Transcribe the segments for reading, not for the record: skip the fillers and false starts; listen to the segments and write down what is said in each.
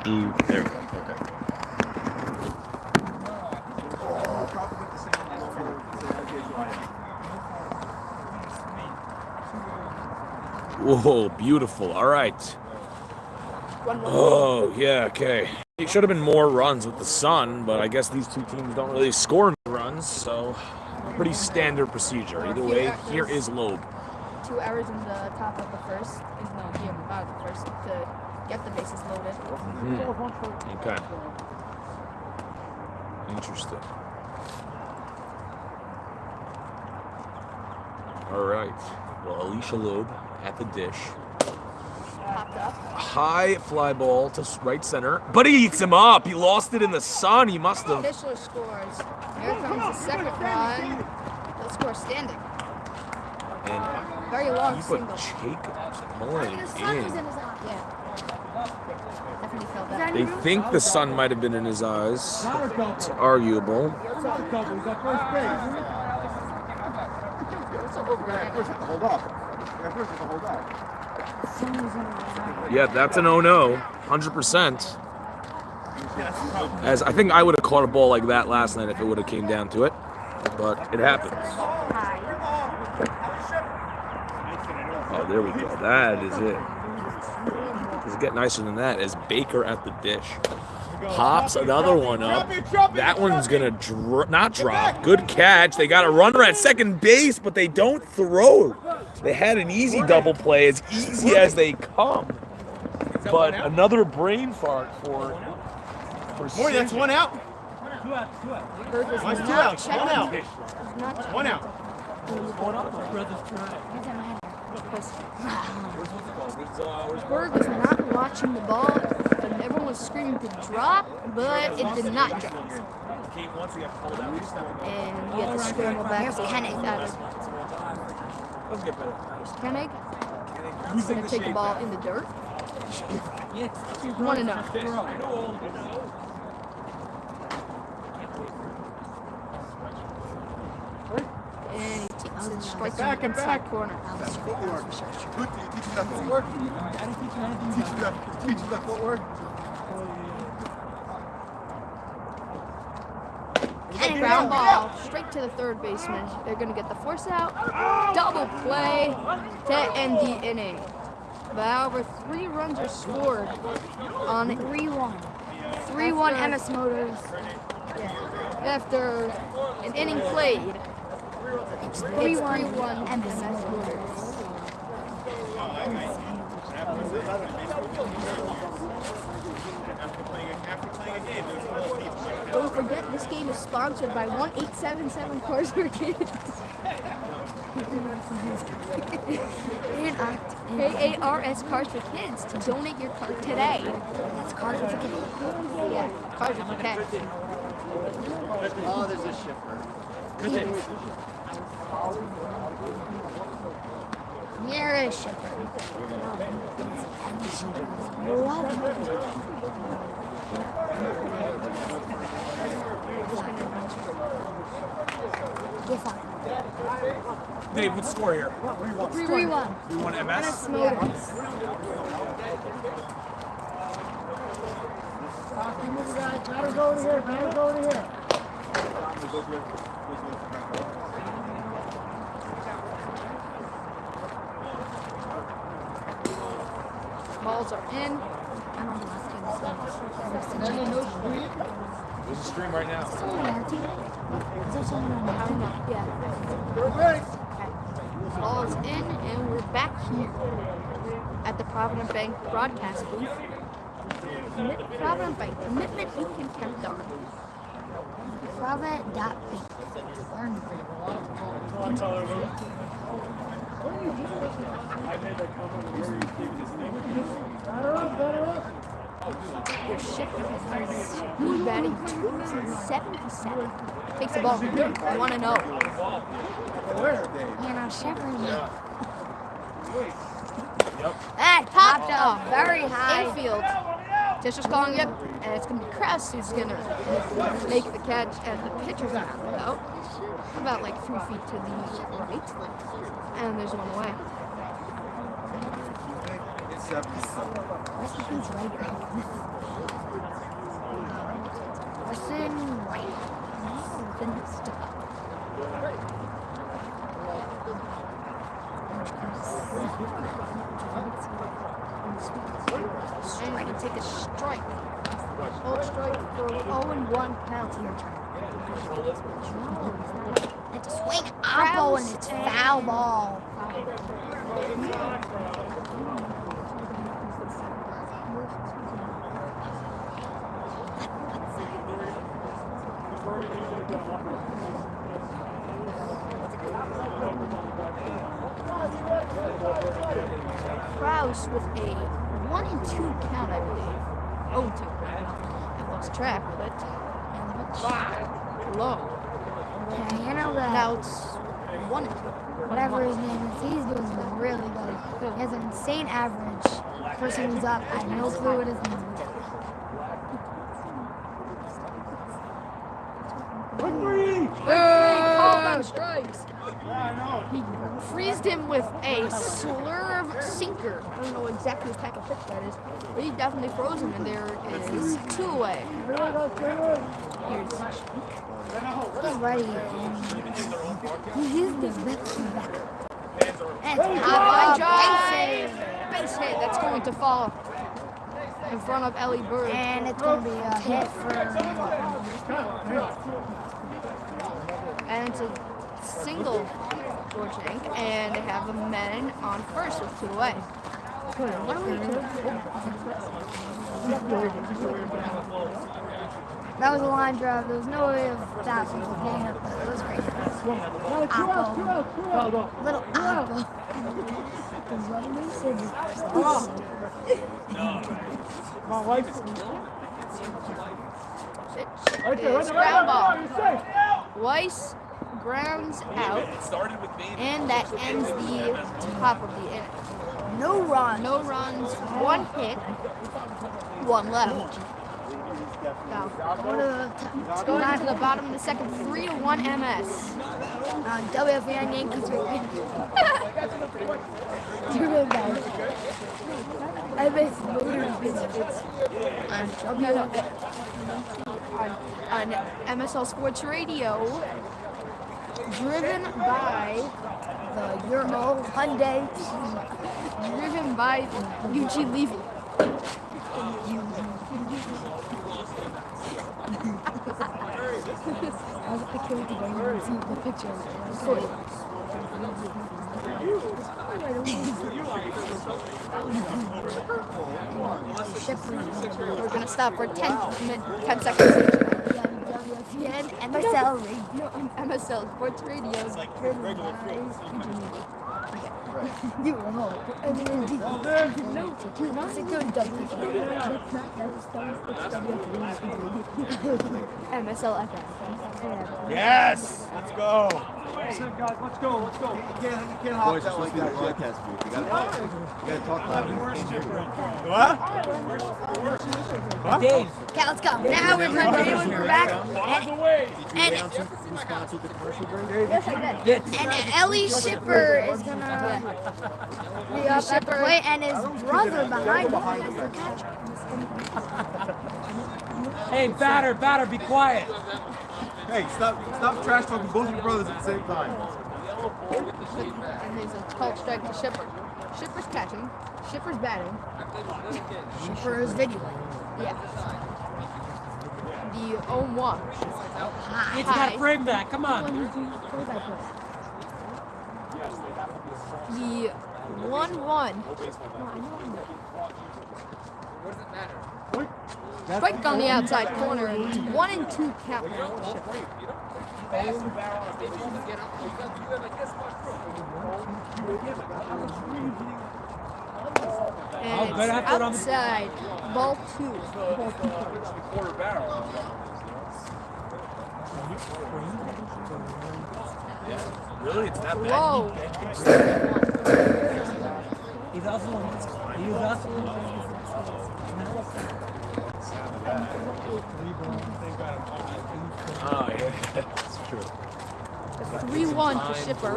There we go. Okay. Whoa, beautiful. All right. Oh, yeah, okay. It should have been more runs with the sun, but I guess these two teams don't really score runs, so pretty standard procedure. Either way, here is Loeb. 2 hours in the top of the first, no, the bottom of the first, to get the bases loaded. Okay. Interesting. All right. Well, Alicia Loeb at the dish. Popped up. High fly ball to right center, but he eats him up. He lost it in the sun. He must have. Fischler scores. Here comes the second run. He'll score standing. And very long keep single. a Jacobs pulling in. Yeah. Definitely felt that. They think the sun might have been in his eyes. It's arguable. Yeah, that's an 0-0, 100%. As I think I would have caught a ball like that last night if it would have came down to it, but it happens. Oh, there we go. That is it. Does it get nicer than that? As Baker at the dish. Pops another one up. That one's going to not drop. Good catch. They got a runner at second base, but they don't throw. They had an easy double play, as easy as they come. But another brain fart for Morty, that's one out. 2 out. 2 out. One out. 1 out. Berg was not watching the ball, and everyone was screaming to drop, but it did not drop. And you get the scramble back. Here's Koenig. Koenig. He's going to take the ball in the dirt. 1-0. And he takes it straight to the inside corner. Teach you that footwork. And ground ball straight to the third baseman. They're going to get the force out. Double play to end the inning. However, 3 runs are scored on 3-1. 3-1 MS Motors. After an inning played, it's 3-1 MS Motors. Don't forget, this game is sponsored by 1877 Cars for Kids. KARS Cars for Kids to donate your car today. That's Cars for Kids. Yeah, Cars for Kids. Oh, there's a shipper. You're a shipper. Dave, what's the score here? 3-1. 3-1 MS? Gotta go to here. Balls are in. There's a stream right now. Yeah. Ball's in, and we're back here at the Provident Bank broadcast booth. Provident Bank, commitment you can count on. Provident.bank. Your shipper who's batting 277. Takes the ball. 1-0. You know, shipper. Hey, popped up very high. Infield. Just calling it, and it's going to be Kress who's going to make the catch, and the pitcher's going to go out. About like 3 feet to the right. And there's one away. Listen, right. And I can take a strike. Old strike for 0-1 penalty return. It's a swing oppo and it's foul ball. Kraus with a 1-2 count, I believe. 0-2. I lost track, but low. Yeah, you know that. Now it's 1-2. Whatever his name is, he's doing really good. He has an insane average. Person who's up, I have no clue what his name is. Called on strikes. He freezed him with a slurve sinker. I don't know exactly what type of pitch that is, but he definitely froze him, and there is 2 away. Here's He's ready. He's the best back. And it's high drive. Base hit. That's going to fall in front of Ellie Bird. And it's going to be a hit for... And it's a single for Shank, and they have a man on first with 2 away. What are we doing? That was a line drive. There was no way of stopping the game up, but it was great. Oppo. Little Oppo. It's ground ball. Weiss grounds out, and that ends the top of the inning. No run. No runs, 1 hit, 1 left. Now, it's going on to the bottom of the second, 3-1 MS. WFAN Yankees right You're really bad. I miss motor biscuits. On MSL Sports Radio, driven by The Euro Hyundai. driven by Eugene Levy. I was I can't wait to go and see the picture. We're gonna stop for 10 seconds. WFAN MSL Radio. MSL Sports Radio. You were home. MSL FM. Yes! Let's go. Guys, let's go. You can't hop that like that broadcast booth. You gotta talk loud. What? Dave. Okay, let's go. Now we're continuing. We're back. And Ellie Shipper is gonna be up at the plate, and his brother behind him is the catcher. Hey, batter, be quiet. Hey, stop trash talking both your brothers at the same time. And there's a called strike to Shipper. Shipper's catching. Shipper's batting. Shipper is video. Yeah. The 0-1. It's got a frame back. Come on. The 1-1. Strike on the outside corner. It's 1-2 count. And it's outside. Ball 2. Really? It's that bad? Whoa. He's hustling. He's hustling. Oh, yeah, that's true. 3-1 to Shipper.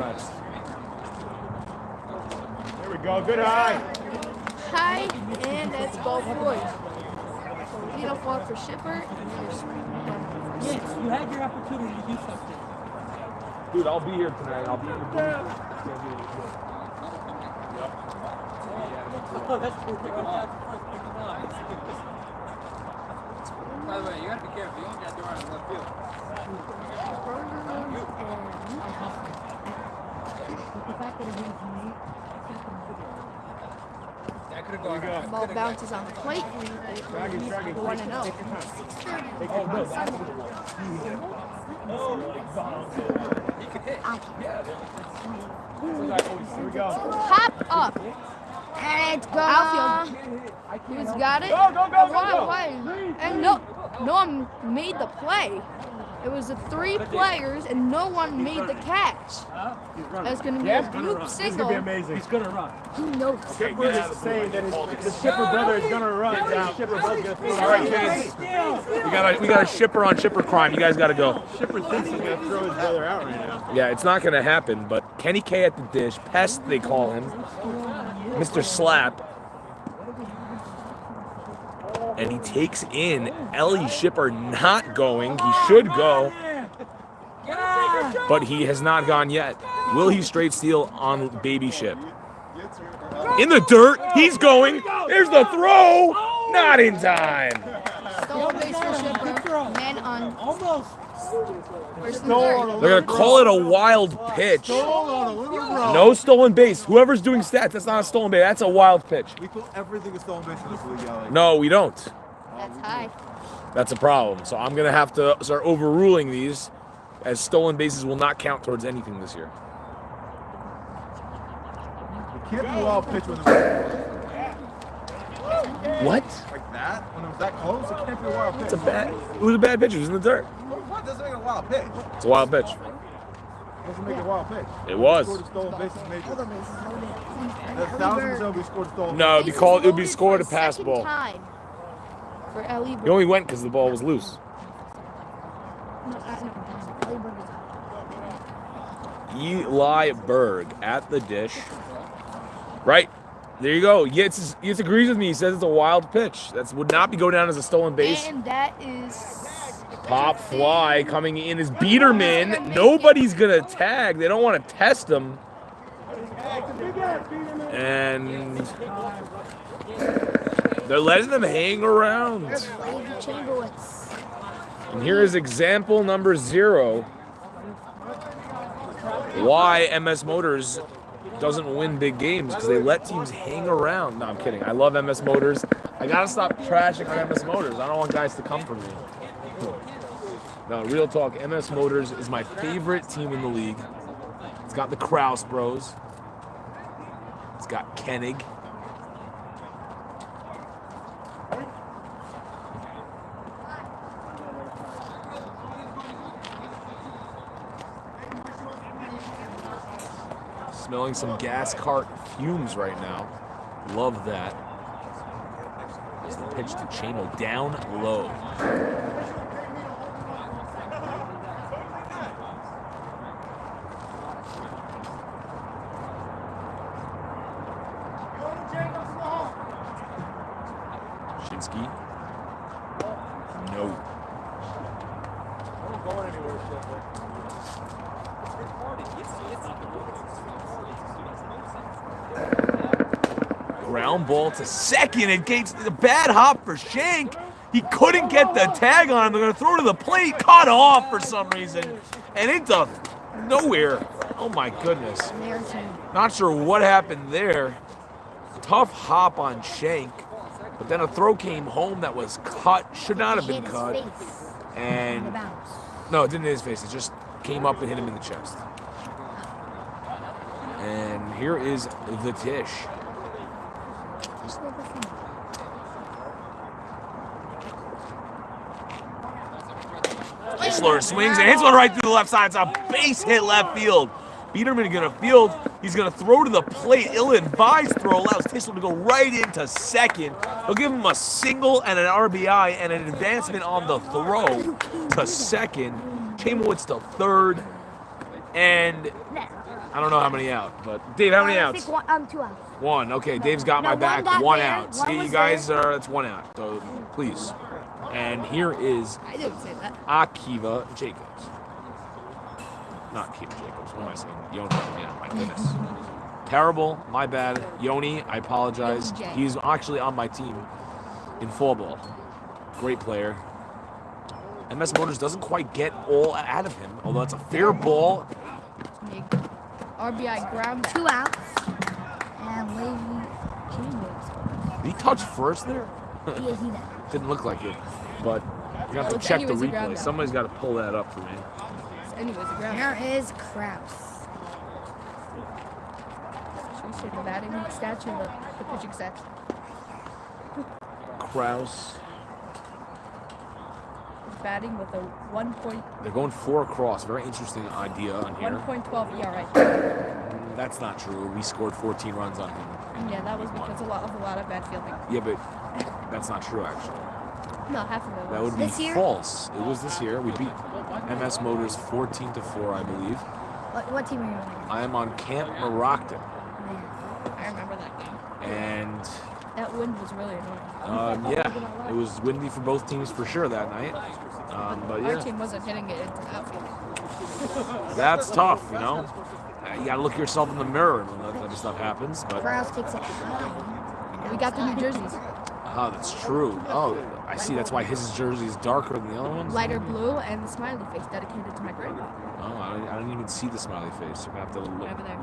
There we go. Good eye. High both boys. Lead off walk for Shipper. Yes, you had your opportunity to do something. Dude, I'll be here tonight. I'll be here. Oh, that's cool. By the way, you have to be careful. You don't got to go out in left field. Ball bounces on the plate. 1-0. Hop up. And it's gone. Outfield. Who's got it? Why? And no one made the play. It was the 3 players, and no one made the catch. That's going to be a bloop single. Amazing. He's gonna run. Who knows? Shipper is saying that the Shipper brother is going to run. The Shipper brother's going to throw it. All right, kids. We got a shipper on shipper crime. You guys got to go. Shipper thinks he's going to throw his brother out right now. Yeah, it's not going to happen, but Kenny K at the dish, Pest they call him, Mr. Slap, and he takes in Ellie Shipper not going. He should go, but he has not gone yet. Will he straight steal on Baby Ship? In the dirt, he's going. There's the throw, not in time. Stolen base for Shipper. Man on Almost. first and third. They're going to call it a wild pitch. On a little row. No stolen base. Whoever's doing stats, that's not a stolen base. That's a wild pitch. We call everything a stolen base in this league, Alex. No, we don't. That's high. That's a problem. So I'm going to have to start overruling these, as stolen bases will not count towards anything this year. It can't be a wild pitch when it's What? like that. When it was that close, it can't be a wild pitch. It was a bad pitch. It was in the dirt. What doesn't make it a wild pitch? It's a wild pitch. Doesn't make it a wild pitch. It was. Scored a stolen base is major. Other bases loaded. That's 1,000% we scored a stolen No, it'd be called. It would be scored a For the second pass ball. time for Ellie. He only went because the ball was loose. Eli Berg at the dish. Right. There you go. Yates agrees with me. He says it's a wild pitch. That would not be go down as a stolen base. And that is Pop fly coming in is Biederman. Nobody's going to tag. They don't want to test him. And they're letting them hang around. And here is example number 0. Why MS Motors doesn't win big games, because they let teams hang around. No, I'm kidding. I love MS Motors. I got to stop trashing on MS Motors. I don't want guys to come for me. No, real talk. MS Motors is my favorite team in the league. It's got the Kraus bros. It's got Koenig. Smelling some gas cart fumes right now. Love that. There's the pitch to Chamo down low. Shinsky. No. Ground ball to second. It gets a bad hop for Shank. He couldn't get the tag on him. They're going to throw to the plate. Cut off for some reason. And into nowhere. Oh, my goodness. Not sure what happened there. Tough hop on Shank. But then a throw came home that was cut. Should not have been cut. And no, it didn't hit his face. It just came up and hit him in the chest. And here is the Tish. Whistler swings and hits one right through the left side. It's a base hit left field. Biederman going to field. He's going to throw to the plate. Ill-advised throw allows Tishler to go right into second. He'll give him a single and an RBI and an advancement on the throw to second. Chamowitz to third. And I don't know how many out, but Dave, how many I outs? think 2 outs. One. Okay, Dave's got No, my one back. got One there, out. one See, you was guys there. are. It's 1 out. So please. And here is I didn't say that. Akiva Jacobs. Not Akiva Jacobs. What am I saying? Yoni. Yeah, my goodness. Terrible. My bad. Yoni, I apologize. Yoni J. He's actually on my team in fall ball. Great player. MS Motors doesn't quite get all out of him, although it's a fair ball. RBI ground. 2 outs. And Lady Chambers. Did he touch first there? He is either. Didn't look like it, but you have to It's check the anyways a ground replay. out. Somebody's got to pull that up for me. Anyways, a ground. There is Kraus. Should we say the batting stats or the pitching stats? Kraus. Batting with a 1. They're going 4 across. Very interesting idea on here. 1.12 ERA. That's not true. We scored 14 runs on him. Yeah, that was because of a lot of bad fielding. Yeah, but that's not true, actually. No, half of it was. That would be This year? false. It was this year. We beat MS Motors 14-4, I believe. What team are you on? I am on Camp Marocton. I remember that game. And That wind was really annoying. yeah, it was windy for both teams for sure that night. But Our yeah, team wasn't hitting it into the outfield. that's tough, you know. You gotta look yourself in the mirror when that type of stuff happens. But Kraus takes it high. We got the New Jerseys. that's true. Oh, I see. That's why his jersey is darker than the other ones. Lighter blue and the smiley face dedicated to my grandpa. Oh, I didn't even see the smiley face. I'm gonna have to look. Over there.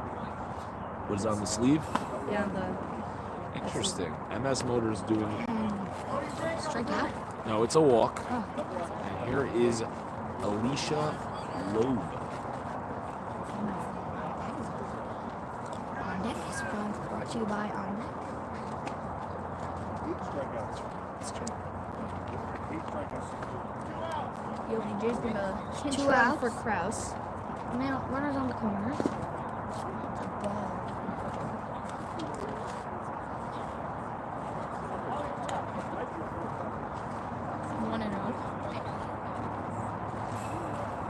What is on the sleeve? Yeah, the Interesting. MS Motors doing. Strike out. No, it's a walk. Oh. And here is Alicia Loeb. On Deck is brought to you by On Deck. It's true. Yogi J's gonna pinch 2 run outs. for Kraus. Now, runners on the corners. The ball. One and out.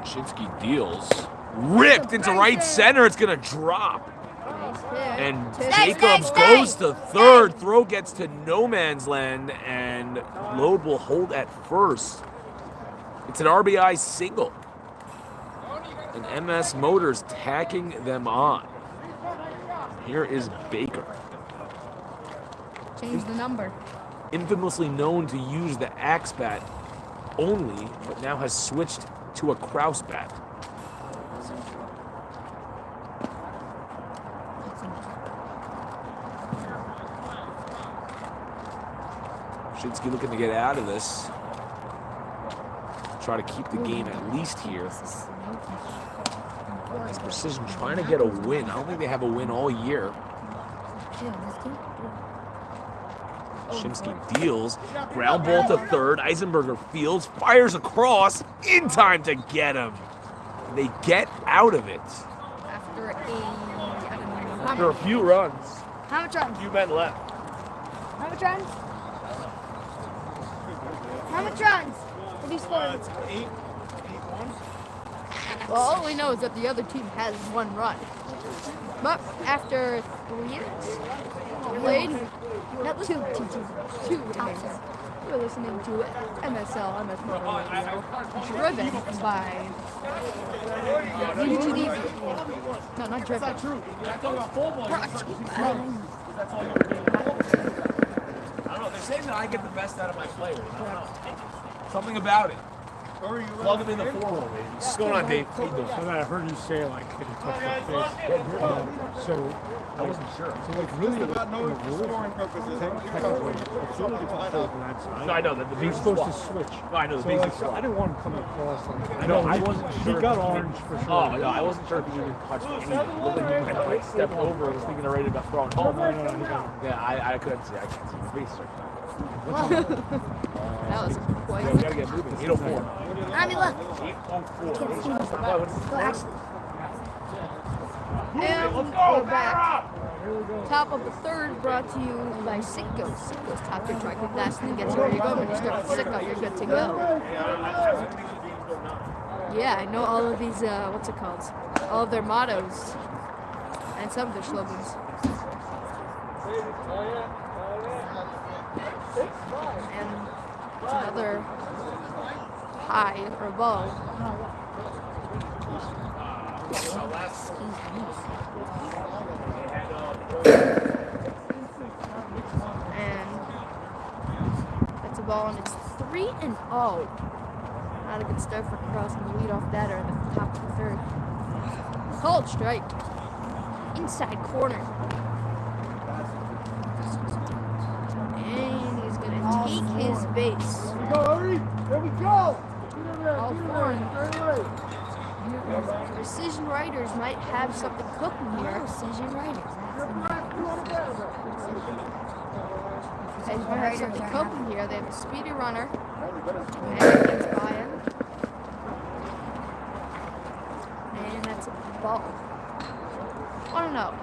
Shinsky deals. Ripped into right center. It's going to drop. Nice hit. And Stay, Jacobs stay. goes to third. Throw gets to no man's land. And Loeb will hold at first. It's an RBI single. And MS Motors tacking them on. Here is Baker. Change the number. Infamously known to use the axe bat only, but now has switched to a Kraus bat. Shinsky looking to get out of this. Try to keep the game at least here. As Precision trying to get a win. I don't think they have a win all year. Shinsky deals. Ground ball to third. Eisenberger fields. Fires across. In time to get him. They get out of it. After I don't know. After a few runs. How much runs? Few men left. How much runs? How much runs? Have you scored? Well, all we know is that the other team has 1 run. But after 3 years, played No, two innings. You're listening to MSL, MS Motor Radio, driven by UTV. No, not driven. That's not true. Brought to you by I don't know. They're saying that I get the best out of my players. I don't know. Something about it. Plug them in the 4-hole, baby. What's going on, Dave? How you doing? So I heard you say like can you touch the face. So I wasn't sure. so like really in the rules, technically, it's really the third line side. No, I know that the You're basic supposed to swap. switch. No, I know the So basic like, swap. I didn't want him coming across like I know, I wasn't sure. He got if orange for sure. Oh, no, I wasn't sure if he even touched anything. It looked like he kind of like stepped over and was thinking already about throwing home. No, he got Yeah, I couldn't see. I can't see. The base circle. That was quite. We gotta get moving. 804. I mean, look. 804. Go actually. And we're back. Top of the third brought to you by Cinco. Cinco's top your truck and fast and gets you where you go. When you start with Cinco, you're good to go. Yeah, I know all of these, what's it called? All of their mottos. and some of their slogans. And another high or ball. And that's a ball, and it's 3-0. Not a good start for crossing the leadoff batter at the top of the third. Called strike. Inside corner. And he's going to take his base. There we go. All four. Precision writers might have something cooking here. Precision writers. They might have something cooking here. They have a speedy runner. And he's by him. And that's a ball. 1-0.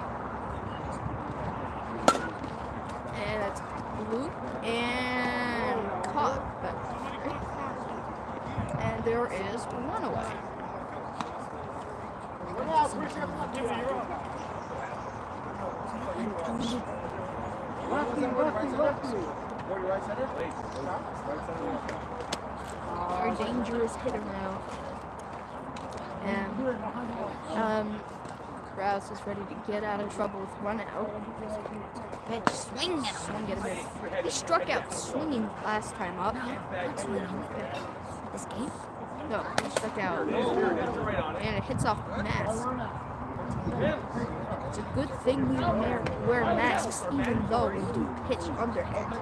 And that's loop and caught. And there is one away. Very dangerous hitter now. And Kraus is ready to get out of trouble with run out. Pitch swing at him. Swing at him. He struck out swinging last time up. Not swinging. This game? No, he struck out. And it hits off the mask. It's a good thing we wear masks even though we do pitch underhand.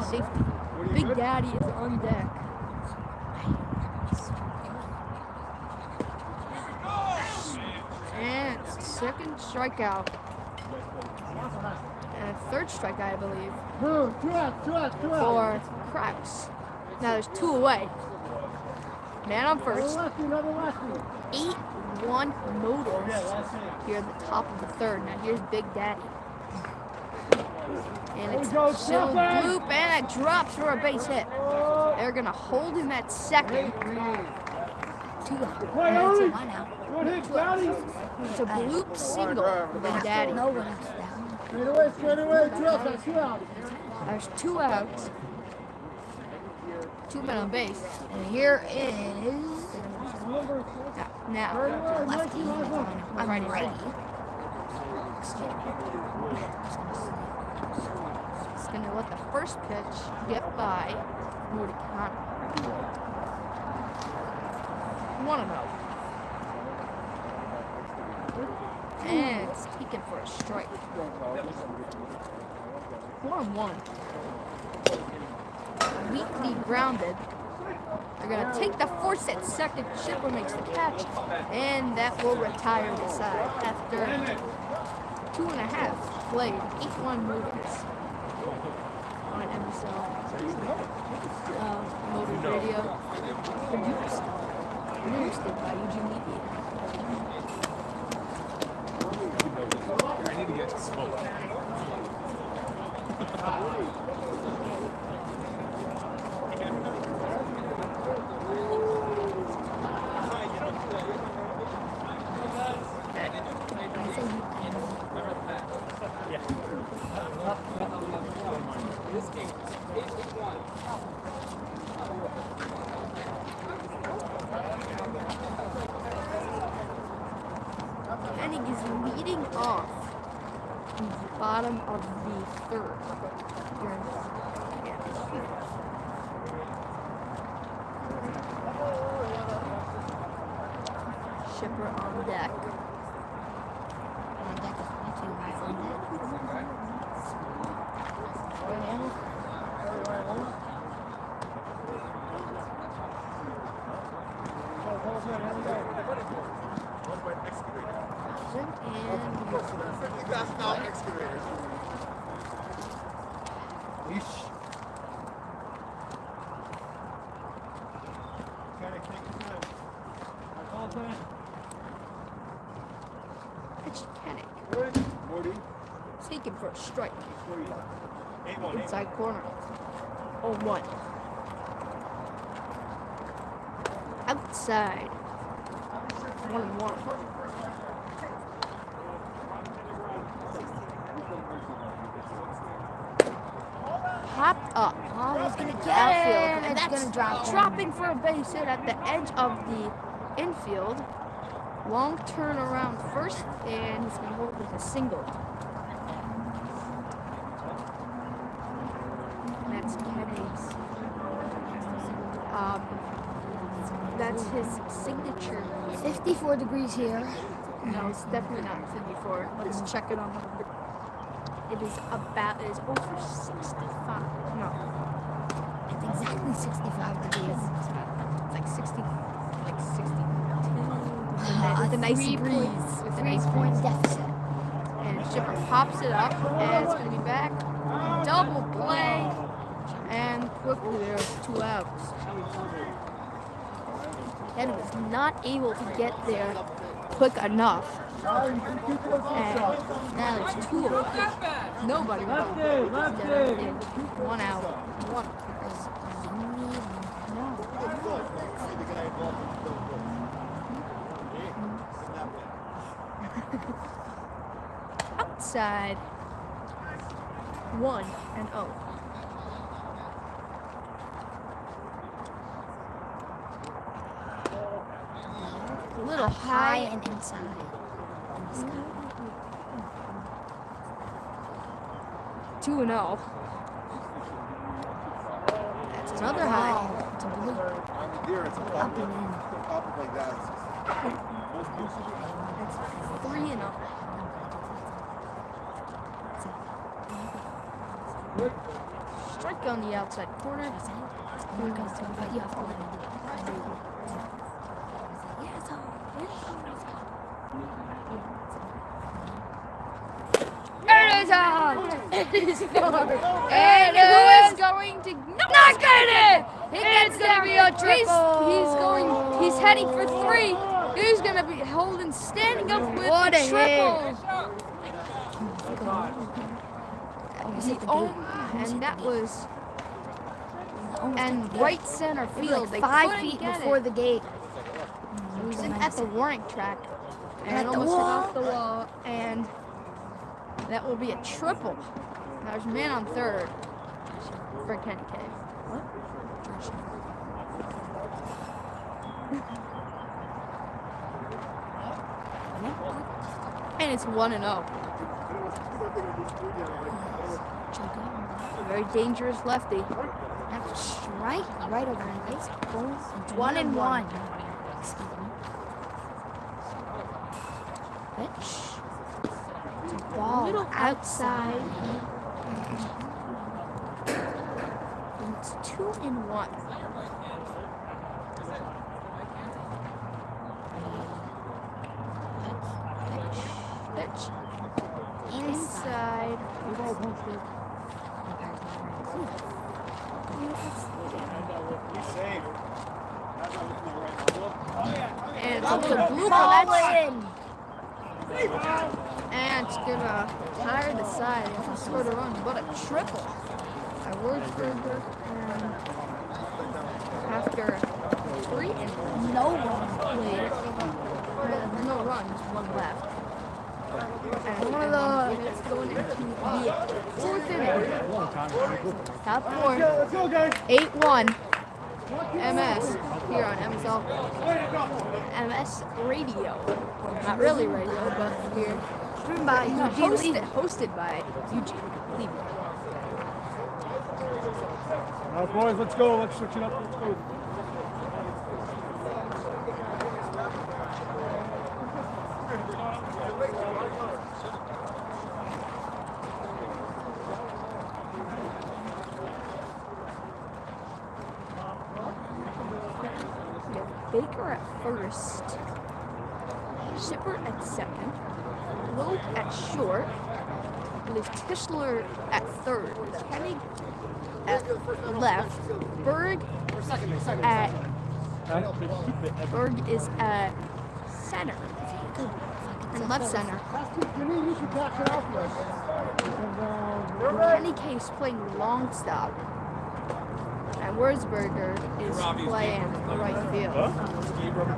Safety. Big Daddy is on deck. And it's the second strikeout. And a third strikeout, I believe, for Kraus. Now there's two away. Man on first. 8-1 Motors here at the top of the third. Now here's Big Daddy. And it's still loop, and it drops for a base hit. They're going to hold him at second. 2 out. And it's a 1 out. It's a bloop single for Big Daddy. No one else down. Straight away, 2 outs. There's 2 outs. 2 men on base. And here is Now, lefty on righty. righty. It's going to let the first pitch get by Muricano. 1-0. And it's taken for a strike. 1-1. Weakly grounded. They're going to take the force at second. Shipper makes the catch. And that will retire the side after 2.5 played. 8-1 Motors. On MSL. Motor Radio. Produced by Eugene Media. I need to get smoke. Hennig is leading off in the bottom of the third. Shipper on deck. On deck is 2 guys on deck. Pitch Hennig. Taken for a strike. Inside corner. 0-1. Outside. 1-1. popped up. Oh, he's gonna get Outfield, it. and It's that's gonna drop. dropping for a base hit at the edge of the infield. Long turn around first, and he's gonna hold with a single. That's Kenny's. That's his signature. 54 degrees here. No, it's definitely not 54. Let's check it on the. It is over 65. No, It's exactly 65 degrees. it's like 60, like 62. A With a nice 3 breeze. point, With a 3 nice point breeze. deficit. And Shipper pops it up, and it's going to be back. Double play, and quickly there's 2 outs. Ken was not able to get there quick enough. And now there's 2 of them. Nobody. 1 out. 1. Outside. 1-0. A little High and inside. 2-0. That's another high. It's a blue. Here, it's a Up pop and in. like that. That's 3-0. Strike on the outside corner. But you have to let it do It is out! It is far. And who is going to not get it? It's gonna be a triple. He's heading for 3. He's gonna be holding, standing up with What the a triple. And that was right center It was field. like They 5 couldn't feet get before it. the gate. It was at the warning track, and At it the almost hit wall? off the wall, and that will be a triple. There's man on third for Kenny K. And it's 1-0. Very dangerous lefty. That's a strike right over the base. 1-1. Pitch. It's a ball Little outside. It's 2-1. Pitch. Inside. And it's up to blooper. Ball That's in. and it's gonna tire the side and score the run, but a triple by Wurzburger. And after 3 innings No one. played, no runs, 1 left. And One of the- it's going into the 4th inning. Top 4. Let's go, guys. 8-1. MS here on MSL. MS Radio. Not really radio, but here. Driven by Eugene Lee. Hosted by Eugene Lee. Now, boys, let's go. Let's switch it up. Let's go. Baker at first. Shipper at second. Loeb at short. With Tischler at third. Hennig at left. Berg is at center. And left center. You should catch it off us. Kenny Case playing long stop. And Wurzburger is playing right field.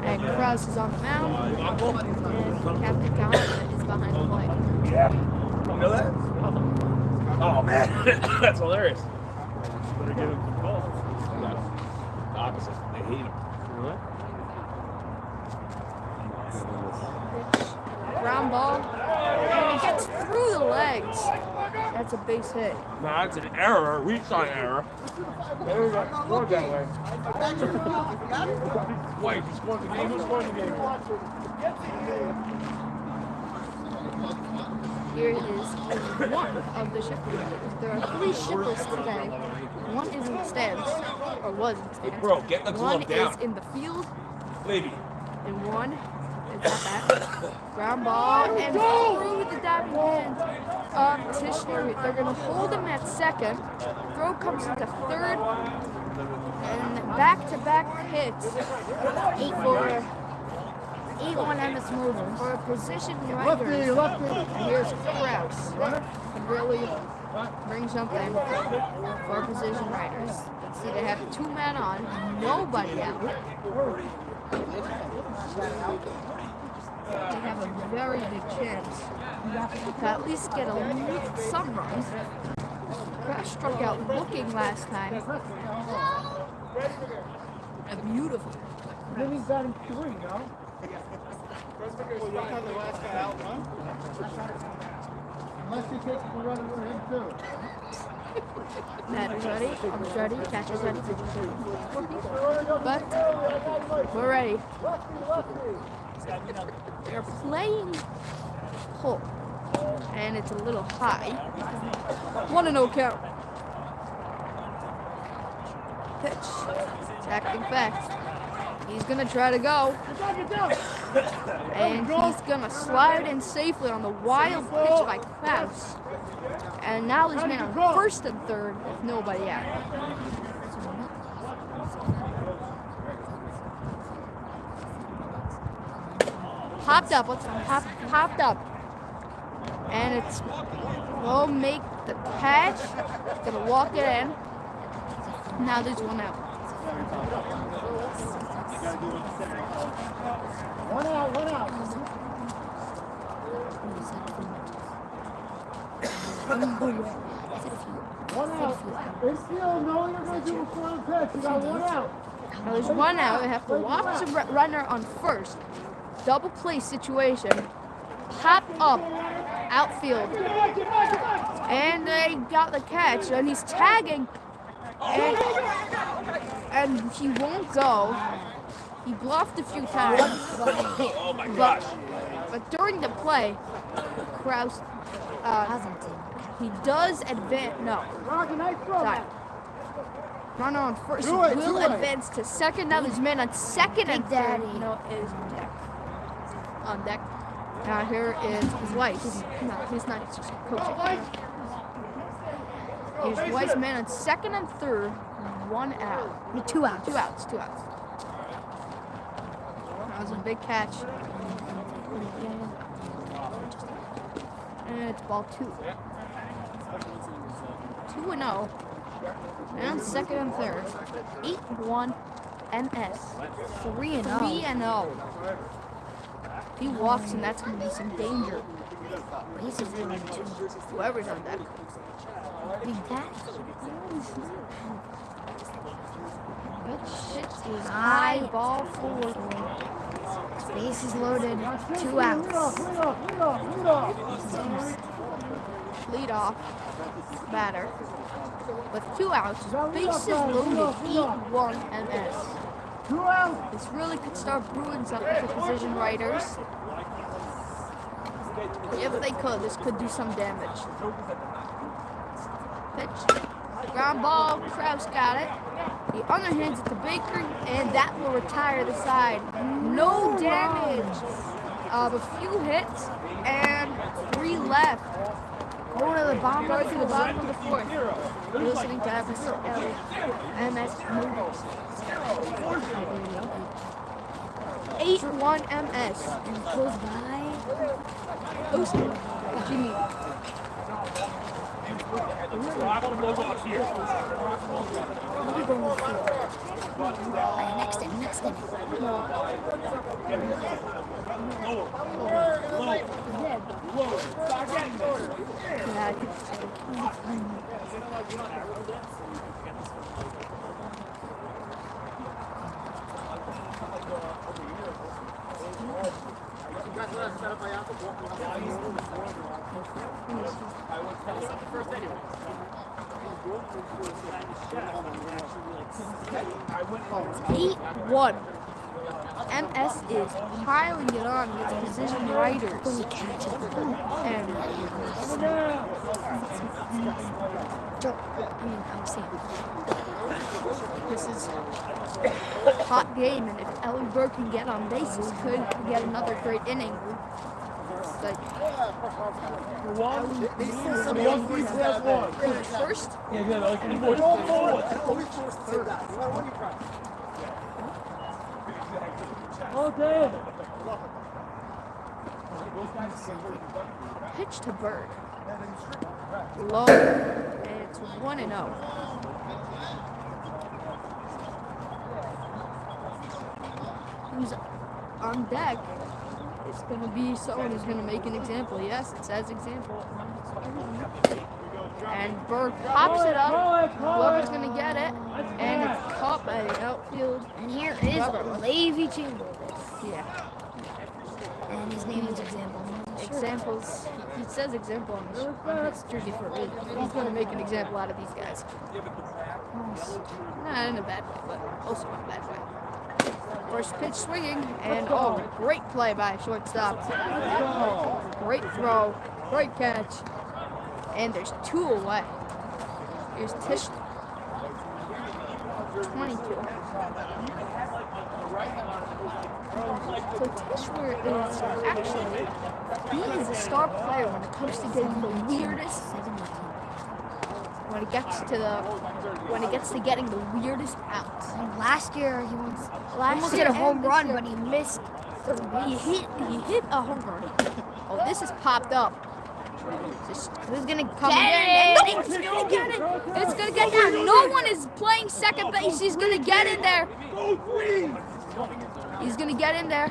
And Krause is on the mound. And Captain Gauntlet is behind the plate. Yeah. You know that? Oh, man. That's hilarious. Better get him some balls. The opposite. They hate him. Really? Ground ball. And it gets through the legs. That's a base hit. No, that's an error. Weak side error. There we go. Going that way. Wait, who scored the game? Who scored the game? Here is one of the shippers. There are 3 shippers today. One is in the stands, or was in the stands. Bro, get the One glove down. is in the field, Baby. and one is at that. Ground ball, and through with the dabbing hand of Tishner. They're going to hold him at second. Throw comes into third, and back-to-back hits for 8-1 Emmis movers. for position riders. And here's Kraus. Can really bring something for position riders. Let's see, they have 2 men on, nobody out. They have a very big chance to at least get some runs. Kraus struck out looking last time. And beautiful. Then he's batting 3, no? Unless he takes the run for him too. Matt is ready, Arm's ready, catch is ready. But we're ready. They're playing pull, and it's a little high. 1-0 count. Pitch. It's acting fast. He's gonna try to go. And he's gonna slide in safely on the wild pitch by Kraus. And now he's made on first and third with nobody out. Popped up, popped up. And it's will make the catch. Gonna walk it in. Now there's one out. One out. One out. Infield, no, you're going to do a final pitch. You got 1 out. Now there's 1 out. They have to walk the runner on first. Double play situation. Pop up. Outfield. And they got the catch. And he's tagging. And he won't go. He bluffed a few times. Oh my gosh. But during the play, Kraus, he does advance. No. Sorry. Runner on first will advance to second. Now there's men on second and third. No, is deck. On deck. Now here is Weiss. No, he's not. He's just coaching. Here's Weiss, man on second and third. 1 out. 2 outs. 2 outs. 2 outs. That was a big catch. And it's ball 2. 2-0. And second and third. 8-1 MS. 3-0. 3-0. If he walks, and that's going to be some danger. Whoever's on deck. Big catch. Pitch is high, ball 4. Base is loaded. 2 outs. Lead off batter with 2 outs. Bases loaded. 8-1 MS. 2 out. This really could start brewing something for position riders. If they could, this could do some damage. Pitch. Ground ball. Kraus got it. He underhands it to Baker, and that will retire the side. No damage. A few hits and 3 left. Going to the bottom Going of to the the bottom of the 4th. You're listening to MS Movies. 8-1 MS. And close by. Boosted. Jimmy. Next inning. It's 8-1. MS is piling it on with precision riders. And this is a hot game, and if Ellie Burke can get on bases, could get another great inning. Like, first, pitch to Bird. Low, and it's 1-0. Who's on deck? It's going to be someone who's going to make an example. Yes, it says example. And Berg pops it up. Glover's going to get it. And it's caught by the outfield. And here is Levy Chambers. Yeah. And his name is Example. Examples. He says example on his jersey for a reason. He's going to make an example out of these guys. Not in a bad way, but also in a bad way. First pitch swinging, and great play by shortstop. Great throw, great catch, and there's 2 away. Here's Tisch, 22. So Tischler is actually, he is a star player when it comes to getting the weirdest. When it gets to getting the weirdest outs. And last year he almost hit a home run, but he missed. He hit a home run. Oh, this is popped up. Who's gonna come in? It's gonna get it. It's gonna get there. No one is playing second base. He's gonna get in there. He's gonna get in there.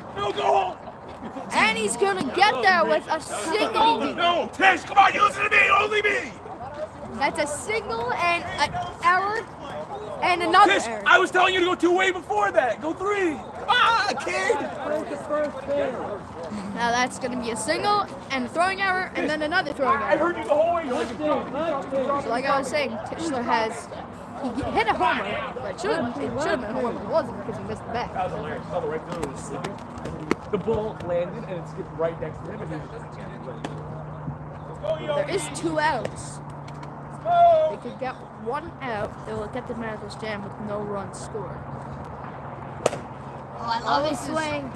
And he's gonna get there with a single. No, Tish, come on, you listen to me, only me. That's a single and an error and another Tish, error. I was telling you to go 2 way before that. Go 3. Come on, kid. Now that's going to be a single and a throwing error and then another throwing I error. heard you the whole way. So like I was saying, Tischler he hit a homer, but it should have been a homer, but it wasn't because he missed the bat. That was hilarious. The right fielder was sleeping. The ball landed and it skipped right next to him. And There is 2 outs. They could get 1 out. They will get the man at this jam with no runs scored. Oh, I love his swing.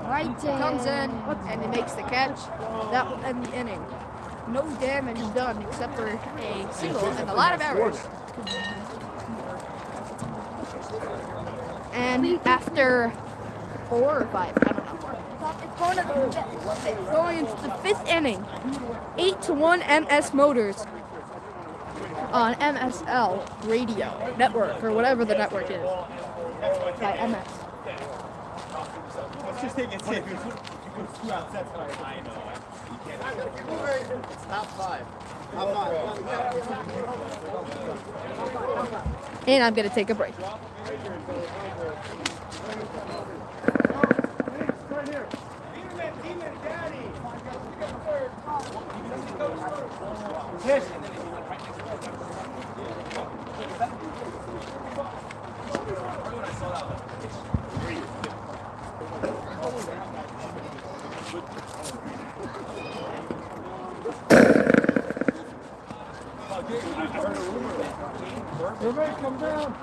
Right there. Comes in and he makes the catch. That will end the inning. No damage done except for a single and a lot of errors. And after 4 or 5, I don't know. It's going into the 5th inning. 8-1 MS Motors on MSL Radio Network, or whatever the network is, by MS. Let's just take it safe. You put 2 outs, that's fine. I know. It's top 5. I'm not. And I'm going to take a break. Everybody come down.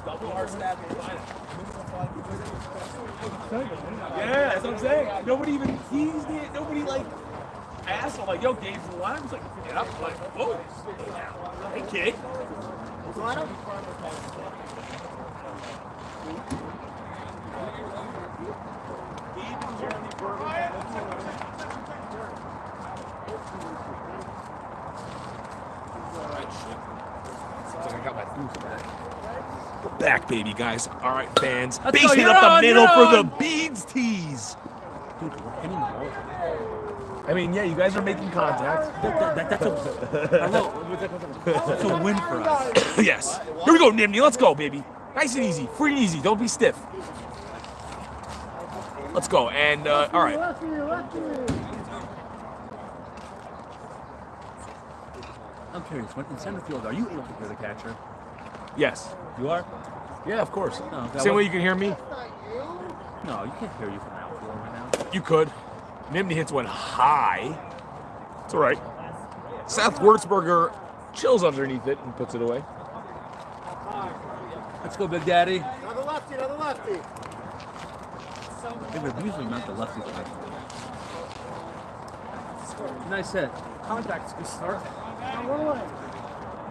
Double our staff. Yeah, that's what I'm saying. Nobody even teased it. Nobody asked. I'm like, yo, Gabe's the line. I was like, yeah. I'm like, whoa. Hey, kid. What's going on? Back, baby, guys. All right, fans. Base hit up the middle for the Beans tease. Dude, we're hitting balls. I mean, yeah, you guys are making contact. That's a win for us. Yes. Here we go, Nimney. Let's go, baby. Nice and easy. Free and easy. Don't be stiff. Let's go. And, all right. I'm curious. When in center field, are you able to hear the catcher? Yes. You are? Yeah, of course. No, that Same way was- you can hear me. No, you can't hear you from the outfield right now. You could. Nimny hits one high. It's all right. Seth Wurzberger chills underneath it and puts it away. Let's go, Big Daddy. Another lefty, another lefty. They were usually not the lefty side. Nice hit. Contact's good start.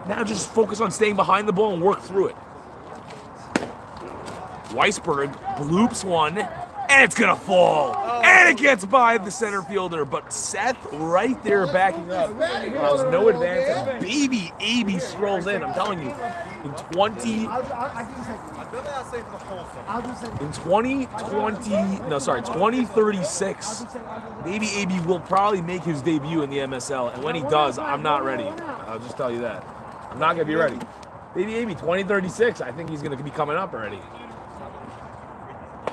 Now just focus on staying behind the ball and work through it. Weisberg bloops one, and it's gonna fall. And it gets by the center fielder, but Seth right there backing up. Allows no advance, and Baby AB strolls in. I'm telling you, in 2036, Baby AB will probably make his debut in the MSL, and when he does, I'm not ready. I'll just tell you that. I'm not gonna be ready. Baby AB, 2036, I think he's gonna be coming up already.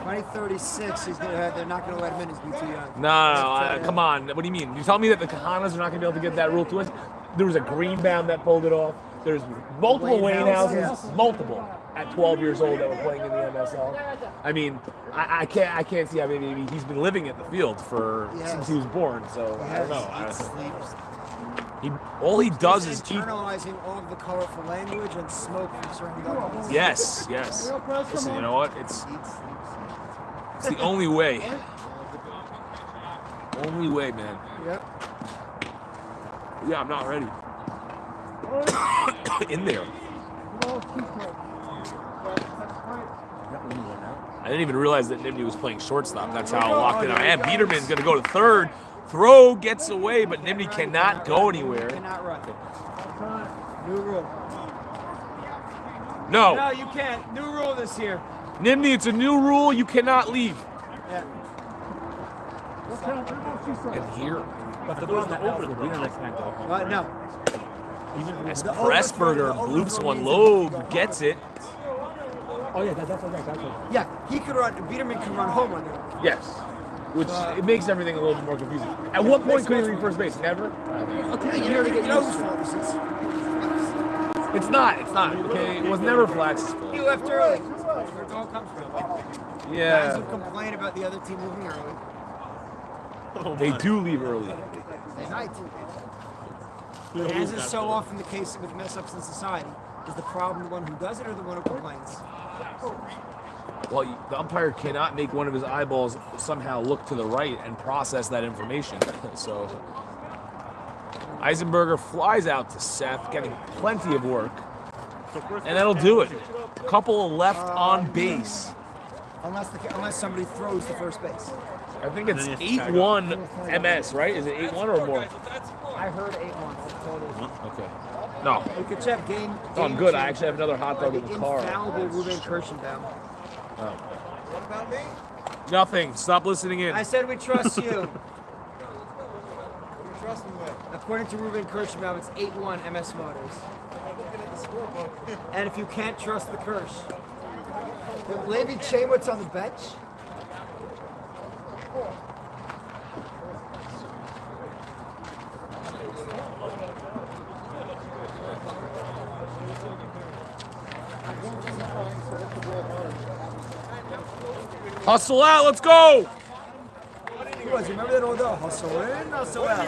2036, they're not going to let him in. He's too young. No, come on. What do you mean? You tell me that the Kahanas are not going to be able to get that rule to us? There was a Greenbaum that pulled it off. There's multiple Wayne Wayne Houses, Houses, yes. multiple, at 12 years old that were playing in the MSL. I mean, I can't see how maybe he's been living at the field since he was born. So I don't know. All he does is eat. Internalizing all of the colorful language and smoke from certain governments. Yes. Listen, you know what? It's the only way. Only way, man. Yep. Yeah, I'm not ready. In there. I didn't even realize that Nimny was playing shortstop. That's how locked in I am. Biederman's going to go to third. Throw gets away, but Nimny cannot go anywhere. Cannot run. New rule. No. No, you can't. New rule this year. Nimny, it's a new rule. You cannot leave. Yeah. And here, But the ball over the green next time, though. No. as Pressburger bloops one, Loeb gets it. Oh, yeah, that's okay. Yeah, he could run. Biederman can run home on there. Yes. Which it makes everything a little bit more confusing. At what point could he reach first base? Never? Okay, you know whose fault this is. It's not. Okay, it was never Flax's He fault. left early. Where it all comes from. Guys Yeah, who complain about the other team moving early. they do leave early. They might. As is so often the case with mess-ups in society, is the problem the one who does it or the one who complains? Well, the umpire cannot make one of his eyeballs somehow look to the right and process that information. So Eisenberger flies out to Seth, getting plenty of work. And that'll do it. A couple left on base. Unless somebody throws the first base. I think it's 8-1 MS, right? Is it 8-1 or more? I heard 8-1. Okay. No. We could check game. Oh, I'm good. I actually have another hot dog in the car. Infallible Ruben Kirschenbaum. What about me? Nothing. Stop listening in. I said we trust you. You trust me with? According to Ruben Kirschenbaum, it's 8-1 MS Motors. I'm looking at the scorebook. And if you can't trust the Kirsch, Levy Chaywood's on the bench. Hustle out. Let's go. Who was? You remember that old hustle in, hustle out?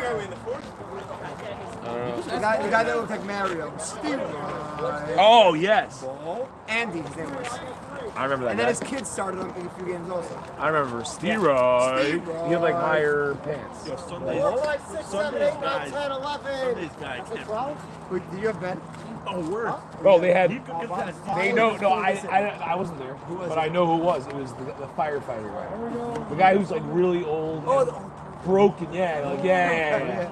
The guy that looked like Mario. Steve. Oh, yes. Andy, his name was. I remember that And then guy. his kids started on a few games also. I remember Steroid. Steroid. He had like higher pants. All right, 6, 7, 8, 9, 10, 11. Wait, do you have Ben? Oh, they had. They no, I wasn't there, but I know who it was. It was the firefighter guy. The guy who's like really old, broken. Yeah, like yeah.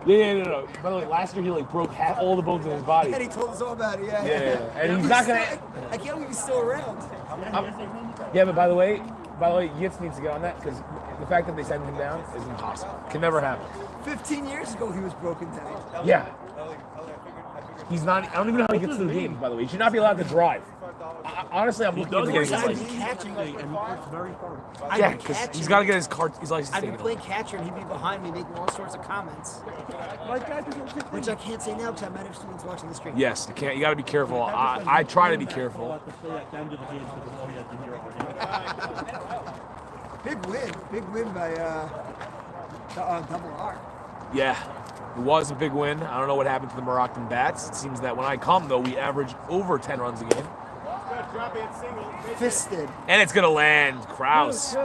No. By the way, last year he like broke all the bones in his body. And he told us all about it, yeah. Yeah. And he's not gonna. I can't believe he's still around. Yeah, but by the way, Yitz needs to get on that because the fact that they sent him down is impossible. Can never happen. 15 years ago, he was broken down. Yeah. He's not. I don't even know how he gets to the games. By the way, he should not be allowed to drive. Honestly, I'm looking into getting his I've license. been catching. And he works very hard. Yeah, because he's got to get his license I've been taken. playing catcher and he'd be behind me making all sorts of comments, which I can't say now because I might have students watching the stream. Yes, you can't. You got to be careful. I try to be careful. Big win by Double R. Yeah, it was a big win. I don't know what happened to the Moroccan bats. It seems that when I come, though, we average over 10 runs a game. Fisted. And it's going to land. Kraus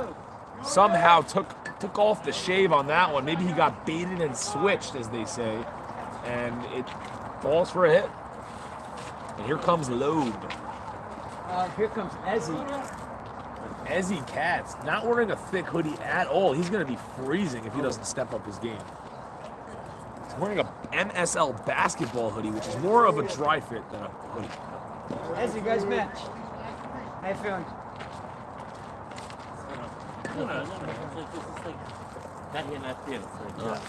somehow took off the shave on that one. Maybe he got baited and switched, as they say. And it falls for a hit. And here comes Loeb. Here comes Ezzy. Ezzy Katz, not wearing a thick hoodie at all. He's going to be freezing if he doesn't step up his game. He's wearing a MSL basketball hoodie, which is more of a dry fit than a hoodie. Ezzy, you guys match. How you feeling?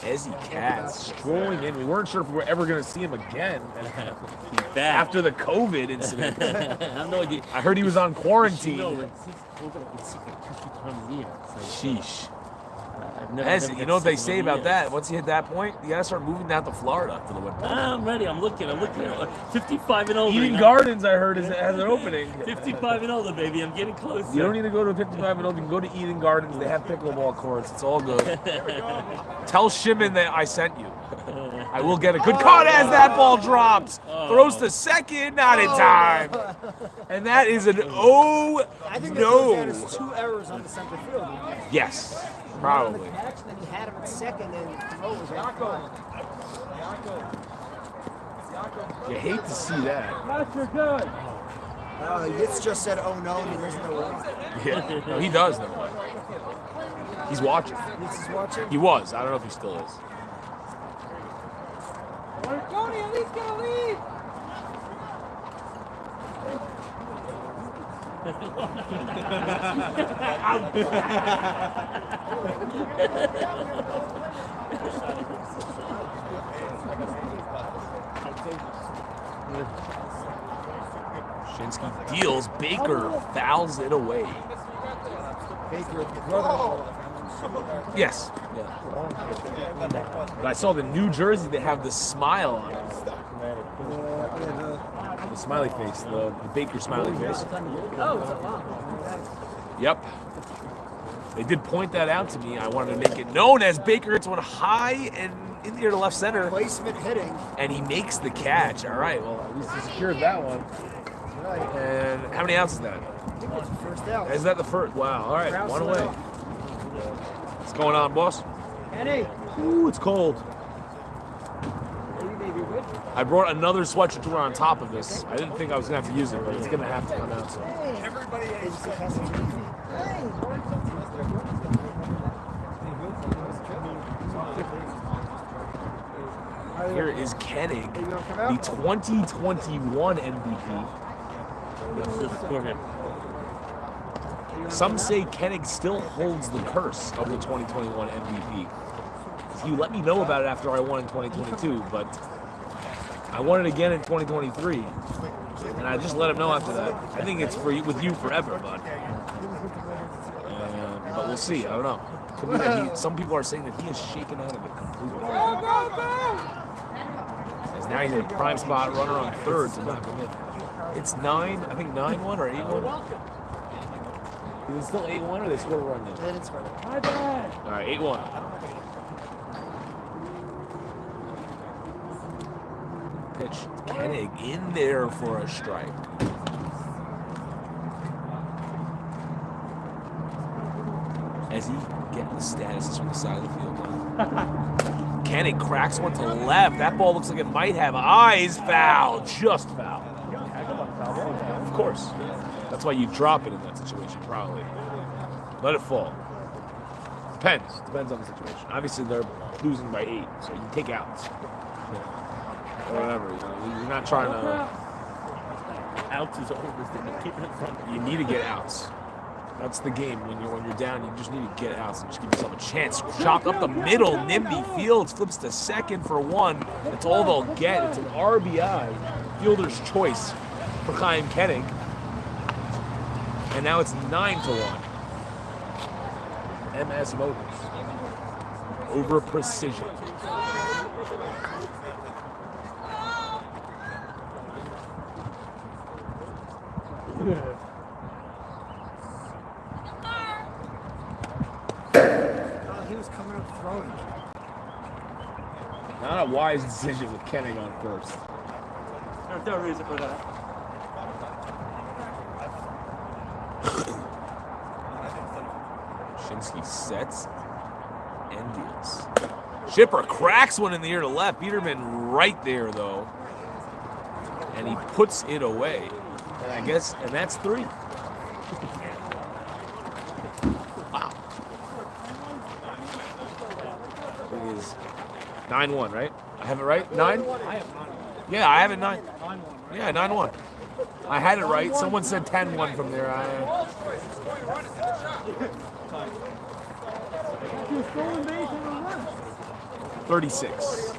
Ezzy Katz strolling in. We weren't sure if we were ever going to see him again after the COVID incident. I heard he was on quarantine. Sheesh. Ezzy, you know what they say about that? Once you hit that point, you got to start moving down to Florida for the winter. I'm ready. I'm looking. 55 and older. Eden Gardens, I heard, has an opening. 55 and older, baby. I'm getting close. You don't need to go to 55 and older. You can go to Eden Gardens. They have pickleball courts. It's all good. Tell Shimon that I sent you. I will get a good caught as that ball drops. Throws to second, not in time. And that is an I think that goes down as 2 errors on the center field. Yes, probably. Catch, then he had him at second, and the throw was right. You hate to see that. Yitz just said, "Oh no," and he doesn't know what. Yeah, no, he does though. He's watching. Yitz is watching. He was. I don't know if he still is. Tony, at least get a lead. Shinsky deals. Baker fouls it away. Baker, brother. Yes. Yeah. But I saw the New Jersey. They have the smile on it. The smiley face, the Baker smiley face. Yep. They did point that out to me. I wanted to make it known as Baker hits one high and in the air to left center. Placement hitting. And he makes the catch. All right, well, at least he secured that one. And how many outs is that? First out. Is that the first? Wow, all right, one away. What's going on, boss? Kenny. Ooh, it's cold. I brought another sweatshirt to wear on top of this. I didn't think I was going to have to use it, but it's going to have to come out. So. Everybody Here is Kennig, the 2021 MVP. Some say Kennig still holds the curse of the 2021 MVP. You let me know about it after I won in 2022, but I won it again in 2023, and I just let him know after that. I think it's for you, with you forever, bud. But we'll see. I don't know. Could be that some people are saying that he is shaken out of it completely. As now he's in a prime spot, runner on third to knock him in. It's 9, I think 9-1 or 8-1. Is it still 8-1 or they scored a run now? They didn't score. All right, 8-1. Pitch. Kennig in there for a strike. As he getting the statuses from the side of the field now. Kennig cracks one to left. That ball looks like it might have eyes. Foul. Just foul. Of course. That's why you drop it in that situation, probably. Let it fall. Depends. Depends on the situation. Obviously, they're losing by 8, so you take outs. Or whatever. You're not trying to. Outs is over. Keep it in front. You need to get outs. That's the game. When you're down, you just need to get outs and just give yourself a chance. Chopped up the middle. Nimby Fields flips to second for 1. That's all they'll get. It's an RBI. Fielder's choice for Chaim Kennig. And now it's 9-1. MS Motors over Precision. He was coming up throwing. Not a wise decision with Kenning on first. There's no reason for that. Shinsky sets and deals. Shipper cracks one in the air to left. Biederman right there, though. And he puts it away. And that's 3. Wow. It is 9-1, right? I have it right? 9? I have 9. Yeah, I have it 9. Yeah, 9-1. I had it right. Someone said 10-1 from there. 36.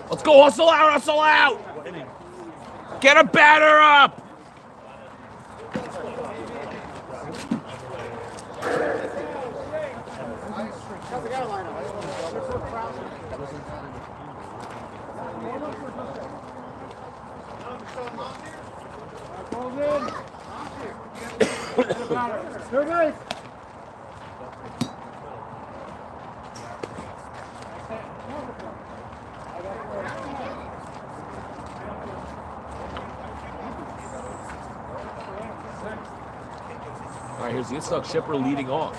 Let's go, hustle out, hustle out! Get a batter up! All right, here's the Itstock Shipper leading off.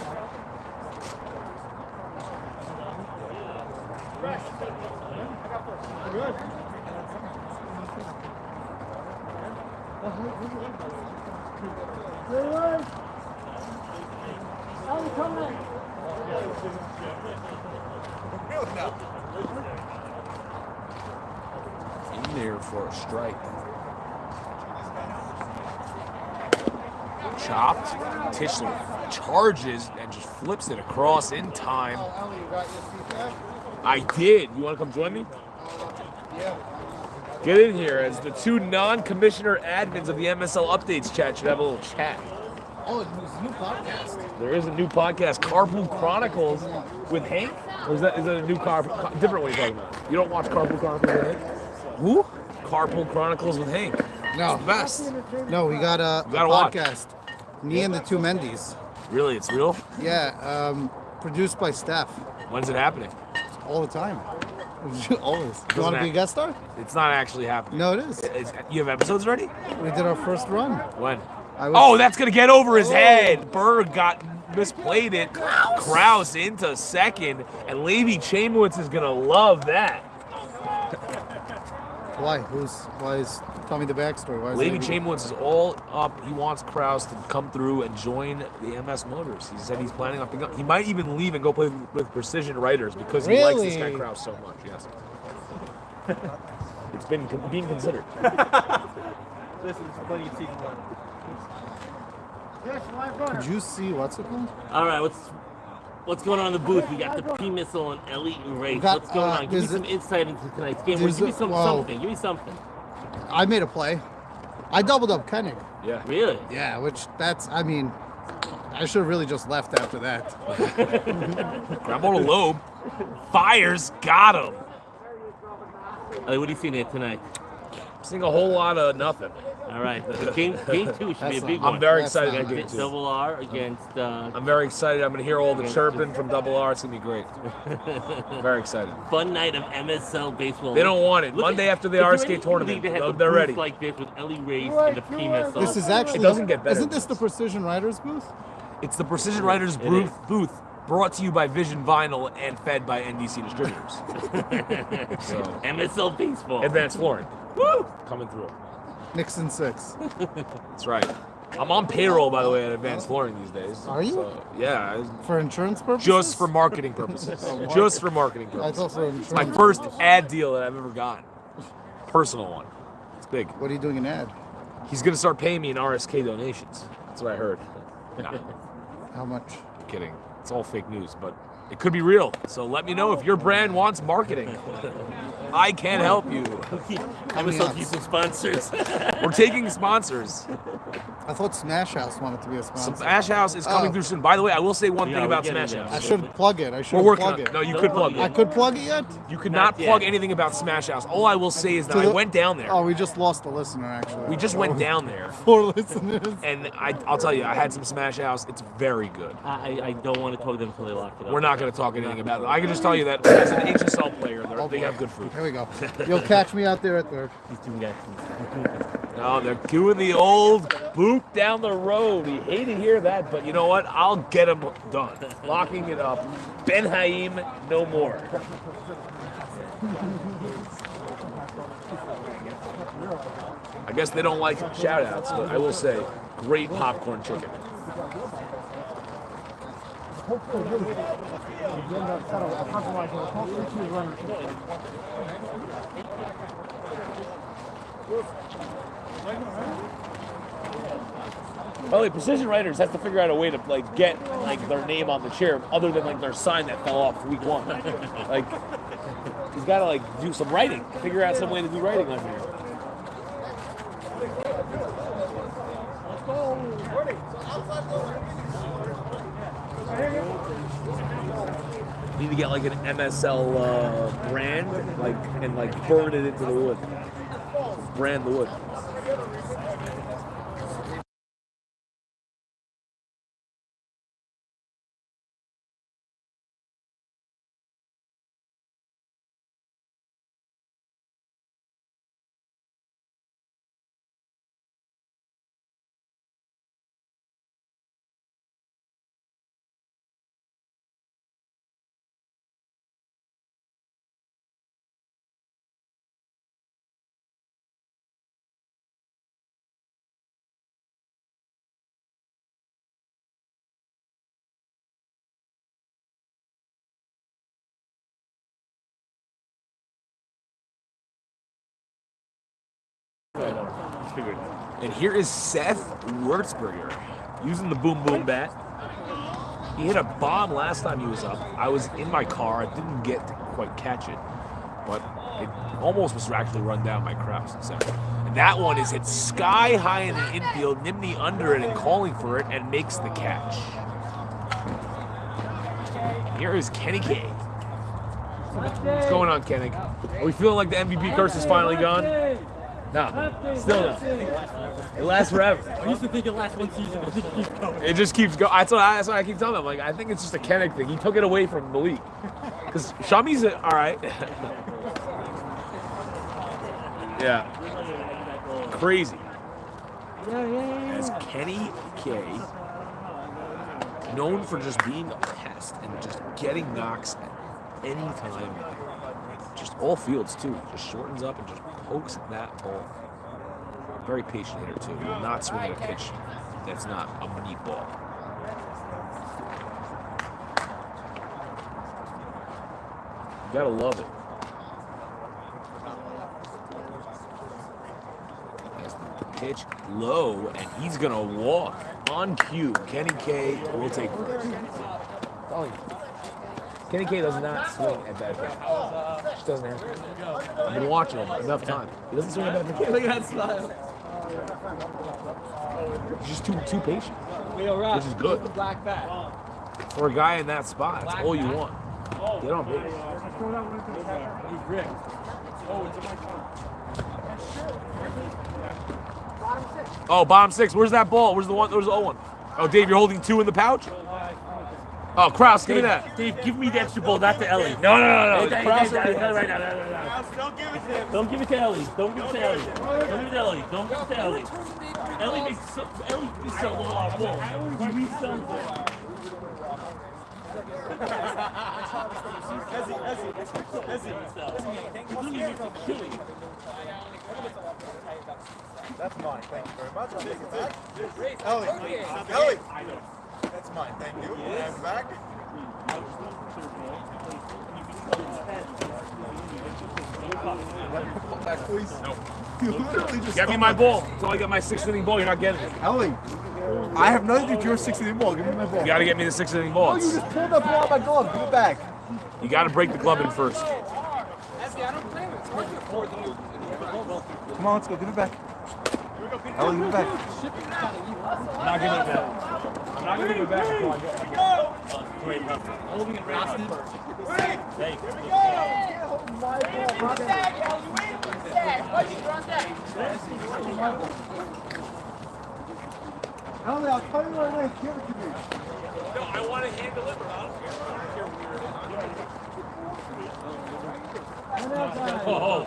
In there for a strike. Chopped. Tischler charges and just flips it across in time. I did. You want to come join me? Yeah. Get in here as the 2 non-commissioner admins of the MSL Updates chat should have a little chat. Oh, it's a new podcast. There is a new podcast, Carpool Chronicles with Hank? Or is that a new different way you're talking about? You don't watch Carpool Chronicles with Hank? Who? Carpool Chronicles with Hank. No. It's the best. No, we got a gotta watch. podcast. Me and the 2 Mendes. Really, it's real? Yeah, produced by Steph. When's it happening? All the time. Always. You want to be a guest star? It's not actually happening. No, it is. You have episodes ready? We did our first run. When? I was- Oh, that's going to get over his head. Berg misplayed it. Kraus into second. And Levy Chamberlain is going to love that. Why? Tell me the backstory. Why is Levy Levy- Chamberlain is all up. He wants Kraus to come through and join the MS Motors. He said he's planning on picking up. He might even leave and go play with Precision Riders because he likes this guy Really? Kraus so much. Yes. It's been being considered. Listen, it's plenty of season 1. Did you see what's it called? All right, what's going on in the booth? We got the P-Missile and Elite and Race. got, What's going on? Give me there's some a- insight into tonight's game. there's Give me a- something. Give me something. I made a play. I doubled up Kenning. Yeah. Really? Yeah, I should have really just left after that. Grab hold of Loeb. Fires. Got him. What do you see there tonight? Seeing a whole lot of nothing. All right, game 2 should be a big not- one. I'm very That's excited not about game nice. 2. Double R against. I'm very excited. I'm going to hear all the chirping from Double R. It's going to be great. Very excited. Fun night of MSL baseball. They don't want it. Look Monday at- after the is there RSK any tournament. league that has a They're booth ready. like this with Ellie Race and the P-Missile. This is actually. It doesn't get better Isn't than this the this. Precision Riders booth? It's the Precision Riders is. booth brought to you by Vision Vinyl and fed by NDC Distributors. So, MSL baseball. Advanced Flooring. Woo! Coming through. Nixon 6. That's right. I'm on payroll, by the way, at Advanced Flooring these days. Are you? So, yeah. For insurance purposes? Just for marketing purposes. Just for marketing I purposes. thought for It's my insurance. first ad deal that I've ever gotten. Personal one. It's big. What are you doing an ad? He's going to start paying me in RSK donations. That's what I heard. Nah, How much? kidding. It's all fake news, but it could be real. So let me know if your brand wants marketing. I can help you. I'm gonna sell you some sponsors. We're taking sponsors. I thought Smash House wanted to be a sponsor. Smash House is coming through soon. By the way, I will say one thing we're about getting Smash there. House. I should plug it. I should We're working plug on it. it. No, you could plug I it. could plug it yet? You could Not not plug yet. anything about Smash House. All I will say is that To I the- went down there. Oh, we just lost a listener, actually. We just went down there. 4 listeners. And I'll tell you, I had some Smash House. It's very good. I don't want to talk to them until they lock it up. We're not going to talk anything about it. I can just tell you that as an HSL player, they have good food. Here we go. You'll catch me out there at third. These two guys. No, they're doing the old boot down the road. We hate to hear that, but you know what? I'll get them done. Locking it up. Ben Haim, no more. I guess they don't like shout-outs, but I will say, great popcorn chicken. Well, the precision writers have to figure out a way to get their name on the chair, other than their sign that fell off week 1. He's got to do some writing, figure out some way to do writing on here. Need to get an MSL brand, and burn it into the wood. Brand the wood. And here is Seth Wurzberger using the boom boom bat. He hit a bomb last time he was up. I was in my car. I didn't get to quite catch it, but it almost was actually run down by Kraus. And that one is hit sky high in the infield, Nimney under it and calling for it, and makes the catch. Here is Kenny K. What's going on, Kenny? Are we feeling like the MVP curse is finally gone? No, still no. It lasts forever. I used to think it lasts one season. I think it keeps going. It just keeps going. That's what I keep telling him. I think it's just a Kennick thing. He took it away from Malik. Because Shami's all right. Yeah. Crazy. As Kenny K, known for just being a pest and just getting knocks at any time. Just all fields, too. Just shortens up and just pokes that ball. Very patient hitter, too. He will not swing at a pitch that's not a meatball. You gotta love it. As the pitch low, and he's gonna walk on cue. Kenny K will take first. Kenny K does not swing at bad pitches. Just doesn't have to. I've been watching him enough time. He doesn't swing at bad pitches. Look at that smile. He's just too patient, which is good. For a guy in that spot, that's all you want. Get on base. Oh, bottom 6. Where's that ball? Where's the 0-1? Oh, Dave, you're holding 2 in the pouch? Oh, Kraus, give me that. Dave, give me the extra ball, not to Ellie. No. Hey, Kraus, right now. Don't give it to Ellie. Don't give it to Ellie. Don't give it to Ellie. Don't give it to Ellie. Ellie makes so low on ball. He needs something. That's mine, thank you very much. I'll take it back. Ellie! That's mine, thank you. And back. Back, please. No. You literally just Get me my ball. Until I get my 6th inning ball, you're not getting it. Ellie, I have nothing to do with your 6th inning ball. Give me my ball. You got to get me the 6th inning ball. Oh, you just pulled that ball out of my glove. Give it back. You got to break the glove in first. Come on, let's go. Give it back. Ellie, give it back. I'm not giving it back. I'm not gonna give it back until I get it. Great. Holding it right first. Hey. Ellie, I'll tell you right now. Give it to me. No, I want to hand deliver. I don't care. Oh.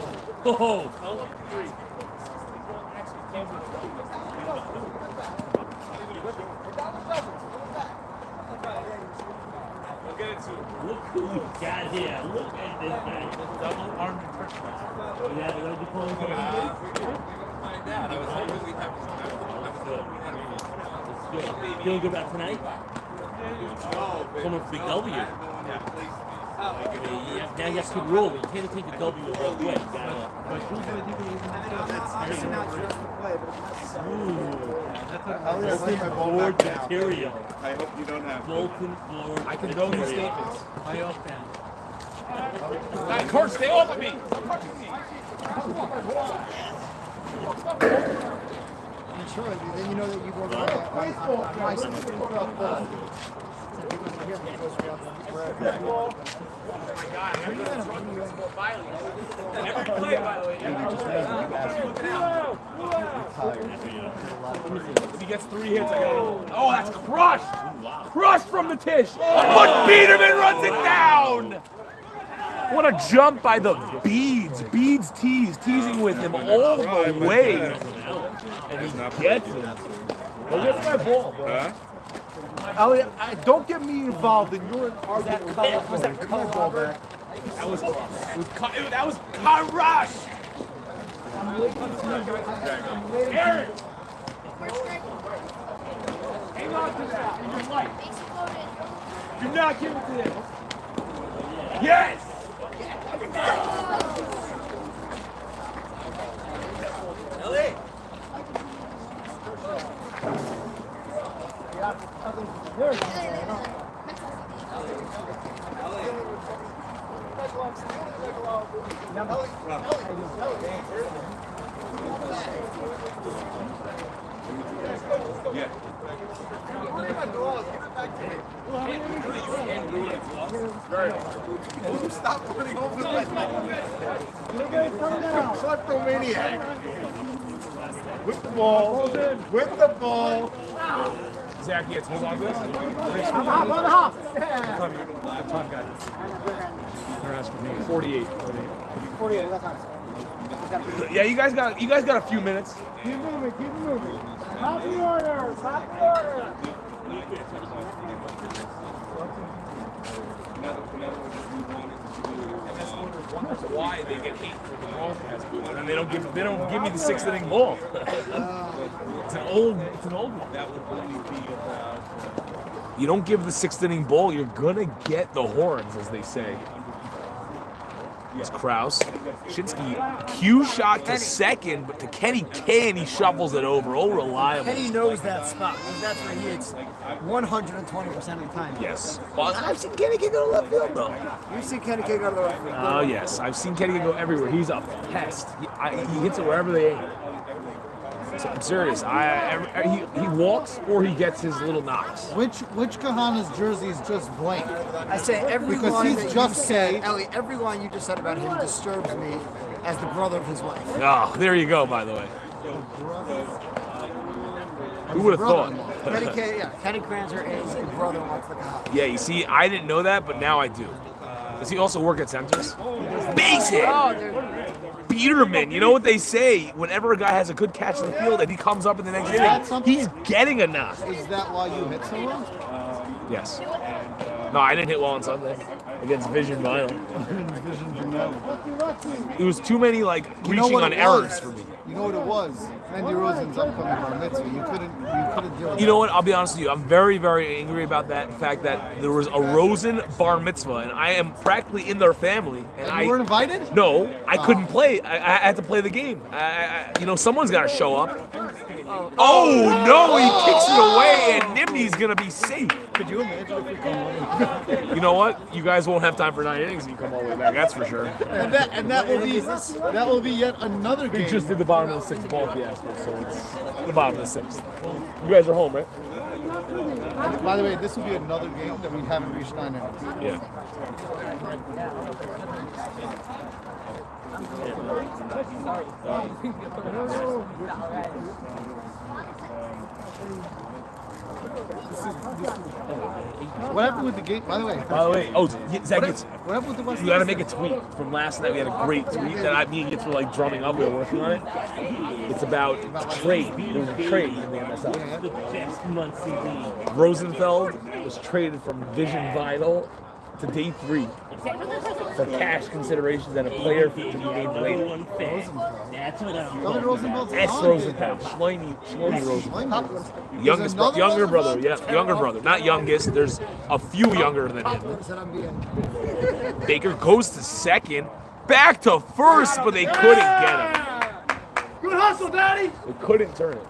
We'll get it to him. Look who we got here. Look at this guy. Double armed and touchdown. Yeah, what did you call him? Find out. I was hoping we'd have Feeling good about tonight? Almost a big W. Yeah, now you have to roll. You can't take the W the wrong way. You gotta. Board material. I hope you don't have Bolton board. I can go in the material. statements. Hey, Kurt, stay off of me. Stop touching me. Sure, then you know that you go around my side. Every play, by the way. If he gets 3 hits, I got it. Oh, that's crushed! Crushed from the Tish! But Biederman runs it down! What a jump by the Beads. Beads teasing with him all the way. And he gets it. Well, that's my ball, bro. Elliot, don't get me involved in your argument. Was that color ball back? That was crushed. Aaron! Hang on to that in your life. Do not give it to them. Yes! Ellie! Stop running over the kleptomaniac. With the ball. With the ball. Zach gets hold on to this. Time guy. They're asking me. 48. 48, that's nice. Yeah, you guys got a few minutes. Keep moving, keep moving. Top the order, top the order. That's why they get 8 for the broadcast booth, and they don't give me the 6th inning ball. It's an old one. That would only be about. You don't give the 6th inning ball, you're gonna get the horns, as they say. It's Kraus. Shinsky, Q shot to second, but to Kenny K, and he shuffles it over. Oh, reliable. Kenny knows that spot because that's where he hits 120% of the time. Yes. Well, I've seen Kenny K go to left field, though. You've seen Kenny K go to the left field. Oh, yes. I've seen Kenny K go everywhere. He's a pest. He hits it wherever they aim. So, I'm serious. He walks or he gets his little knocks. Which Kahana's jersey is just blank? I say every Because line he's that just you said, saved. Ellie, every line you just said about him disturbs me as the brother of his wife. Oh, there you go, by the way. Who would have thought? Kenny K, yeah, Kenny Kranzer is a brother-in-law to the Kahana. Yeah, you see, I didn't know that, but now I do. Does he also work at Centers? Base hit! Biederman, you know what they say? Whenever a guy has a good catch in the field and he comes up in the next inning, he's getting a knock. Is that why you hit someone? Yes. No, I didn't hit well on Sunday against Vision Vinyl. It was too many reaching on errors for me. You know what it was? Andy Rosen's upcoming bar mitzvah. You couldn't deal with You know what? I'll be honest with you. I'm very, very angry about that fact that there was a Rosen bar mitzvah, and I am practically in their family. And you weren't invited? No, I couldn't play. I had to play the game. Someone's got to show up. Oh no, he kicks it away, and Nimni's gonna be safe. Could you imagine if we come You know what? You guys won't have time for 9 innings if you come all the way back. That's for sure. And that will be yet another We game. just did the bottom of the 6th ball fiasco, so it's the bottom of the 6th. You guys are home, right? By the way, this will be another game that we haven't reached 9 innings. Yeah. What happened with the game? By the way, Oh, Zach, what happened with the West you got to make a tweet from last night. We had a great tweet that me and Gitz were like drumming up. We were working on it. It's about trade. There was a trade in the MSL. The best Monsey Rosenfeld was traded from Vision Vital to Day 3 for cash considerations and a player to be named later. That's what I'm David Rosenfeld's S. on, Rosenfeld, Shlomi Rosenfeld. Youngest Younger brother, yeah, younger brother. Not youngest, there's a few younger than him. Baker goes to second, back to first, but they couldn't get him. Good hustle, Daddy. They couldn't turn it.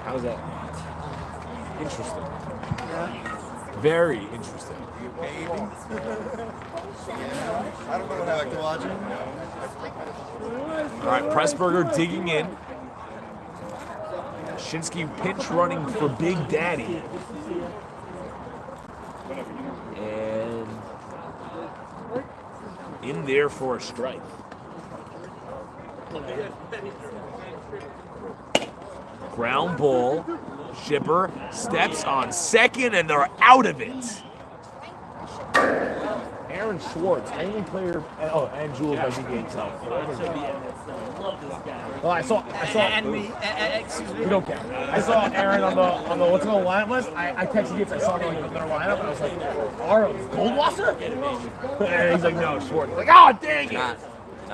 How's that? Interesting. Very interesting. I don't know what I like to watch. All right, Pressburger digging in. Shinsky pinch running for Big Daddy. And in there for a strike. Ground ball. Shipper steps on second, and they're out of it. Aaron Schwartz, only player. And Jules by ZK himself. Well, I saw. Excuse me. We don't care. I saw Aaron on the what's on the lineup list. I texted Gitz. I saw him on their lineup, and I was like, Goldwasser? And he's like, no, Schwartz. I'm like, oh, dang it!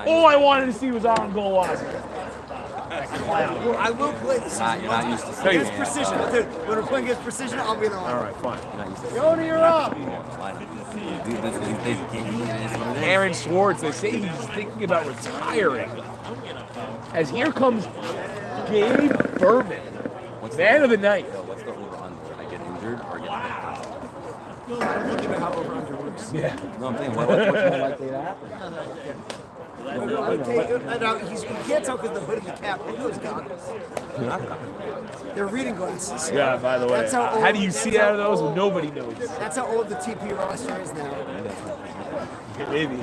All I wanted to see was Aaron Goldwasser. Well, I will play this season. You're not used to Against seeing precision. Dude, when we're playing against precision, I'll be the one. All right, fine. Yoni, you're up. Aaron Schwartz, they say he's thinking about retiring. As here comes Gabe Bourbon, man of the night. What's the over-under? I get injured or get hurt? I'm looking at how over-under works. Yeah. No, I'm saying, what's more likely to happen? You can't tell because the hood and the cap. Look at those goggles. They're reading glasses. Yeah, by the way. That's how old- How do you see out of those? Nobody knows. That's how old the TP roster is now. Maybe.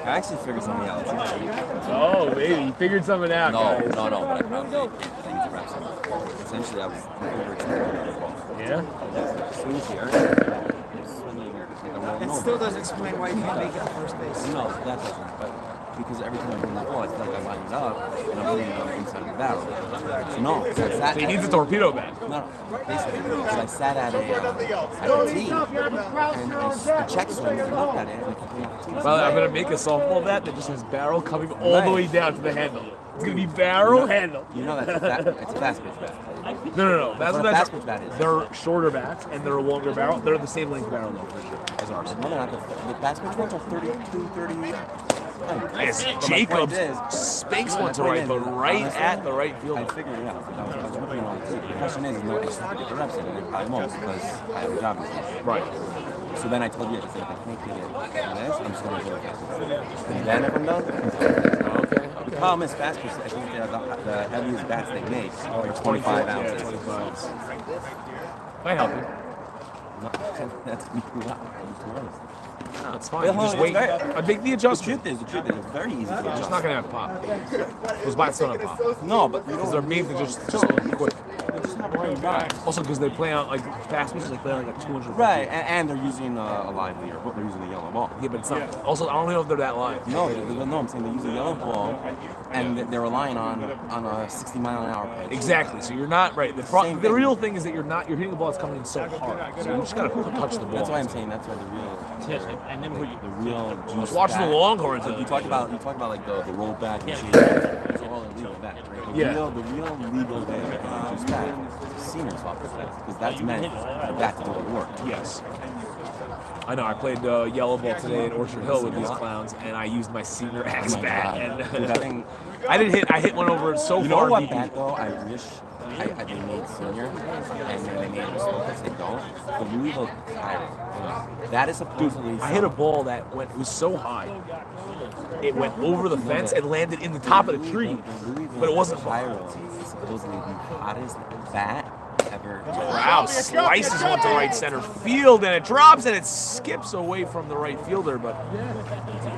I actually figured something out. Oh, maybe. You figured something out, No, guys. but I probably things around something. Essentially, I was over Yeah? swings here. It still doesn't explain why you can't make it at first base. No, that doesn't. But because every time I bring that ball, I feel like I line it up and I'm hitting it on the inside of the barrel. So no, because I sat. So he needs a torpedo bat. No, basically, because I sat at a tee, and the check swing, I looked at it, and it kept me off the tee. Well, I'm going to make a softball bat that just has barrel coming all the way down to the handle. It's going to be barrel handle. You know it's a fast pitch bat. No. That's what a fast pitch bat is. They're shorter bats and they're a longer barrel. They're the same length barrel though, for sure, as ours. No, they're not. The fast pitch ones are 32, 38. Yes, But my Jacobs point is, spanks my one to point right, is, but right honestly, at the right field. I figured it out. I was working on it too. The question is, no, I just have to get the reps in, and I probably won't because I have a job. Right. So then I told you, I said, if I can't get it on this, I'm just going to go fast pitch. And then if I'm done, Okay. the problem is fast pitch, I think the heaviest bats they make are 25 ounces. 25. Might help you. No, that's me too loud. No, it's fine. You just wait. I make the The adjustment. truth is, it's very easy to It's adjust. just not gonna have pop. Those bats don't have pop No, but you because don't. they're made to just quick. It's not running back. Also, because they play out like fast pitches, they play out like 200. Right, and they're using a lively or they're using a yellow ball. Yeah, but it's not. Also, I don't know if they're that live. No, I'm saying they're using a yellow ball, and they're relying on a 60-mile-an-hour pitch. Exactly. So you're not right. The Same thing. real thing is that you're hitting the ball that's coming in so hard. So you just gotta touch the ball. That's why I'm saying that's why the real juice. Watching the bat- Longhorns. You talk about like the roll back and shit. It's all in legal bet, right? Yeah. The real legal way to introduce that is senior softball bets, because that's meant for that to work. Yes. I know. I played yellow ball today at Orchard Hill with these clowns, and I used my senior X bat, and I didn't hit. I hit one over so You far know what deep. bat though? I wish they made senior, and then they made because they don't. The Louisville Cairo. That is supposedly. I hit a ball that went. It was so high. It went over the fence and landed in the top of the tree, but it wasn't far. Cairo is supposedly the hottest bat ever. Wow, slices one to right center field, and it drops and it skips away from the right fielder. But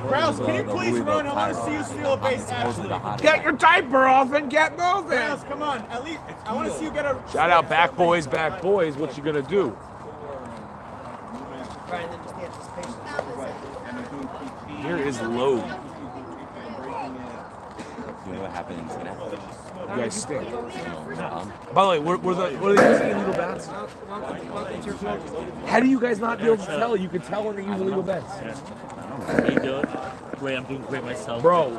Krause, can you please run? I want to see you steal a base. get your diaper off and get moving. Krause, come on. At least I want to see you get a. Shout out back boys, back boys. What you gonna do? Right, and then just the anticipation. Here is low. You know what happened in Cincinnati? You guys stink. Um, By the way, were they using illegal bats? How do you guys not be able to tell? You can tell when they use illegal bats. How you doing? Great, I'm doing great myself. Bro,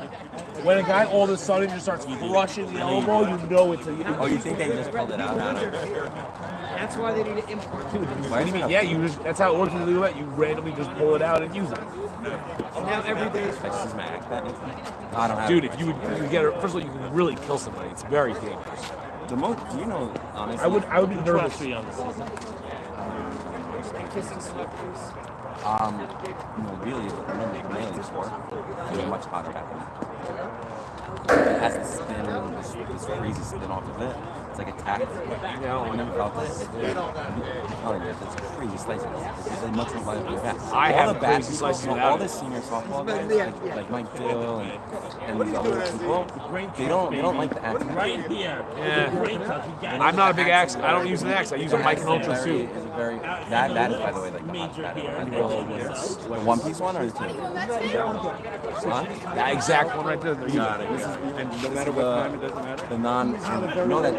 when a guy all of a sudden just starts crushing the elbow, you know it's a. Oh, you think they just pulled it out? That's why they need to import. What do you mean? Yeah, you just that's how it works with illegal bet. You randomly just pull it out and use it. And now every day is This is my act bet. I don't have. Dude, if you get it, first of all, you can really kill somebody. It's very dangerous. The most, do you know, honestly? I would be nervous. Trust me on this. kissing celebrities. Really, the mailing sport is much hotter back then. It has this spin, this crazy spin off of it. It's like a tack. You know, I never felt this. I'm telling you, it's crazy slices. It's like much more violent than that. I All have the crazy bats, slices all without the it. senior softball guys, like Mike Dill and these other people, they don't like the action. Right here. Yeah. Great touch. You got it. I'm not a big axe. I don't use an axe. I use a mic and ultra suit. That is, by the way, like the Major hottest here. bat ever. The One Piece one or the two? Huh? That exact one right there. Got it. This is And no matter what time, it doesn't matter? the non. You know that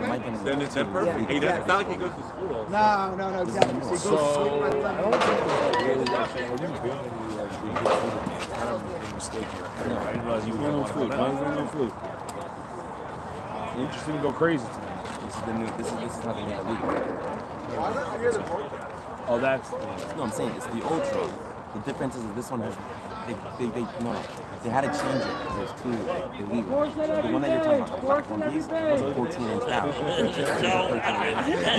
Mike and Then it's that perfect. He doesn't, it's not like he goes to school. No, exactly. So he goes So, swing right I don't think really that thing. We're doing good. Kind of a big mistake here. I didn't realize you were going to come out. No fluke. Interesting to go crazy tonight. This is the new. This is how they make the league. Oh, that's. No, I'm saying it's the ultra. The difference is that this one has. They had to change it because it was too illegal. The one that you're talking about, One Piece, was a 14-inch out.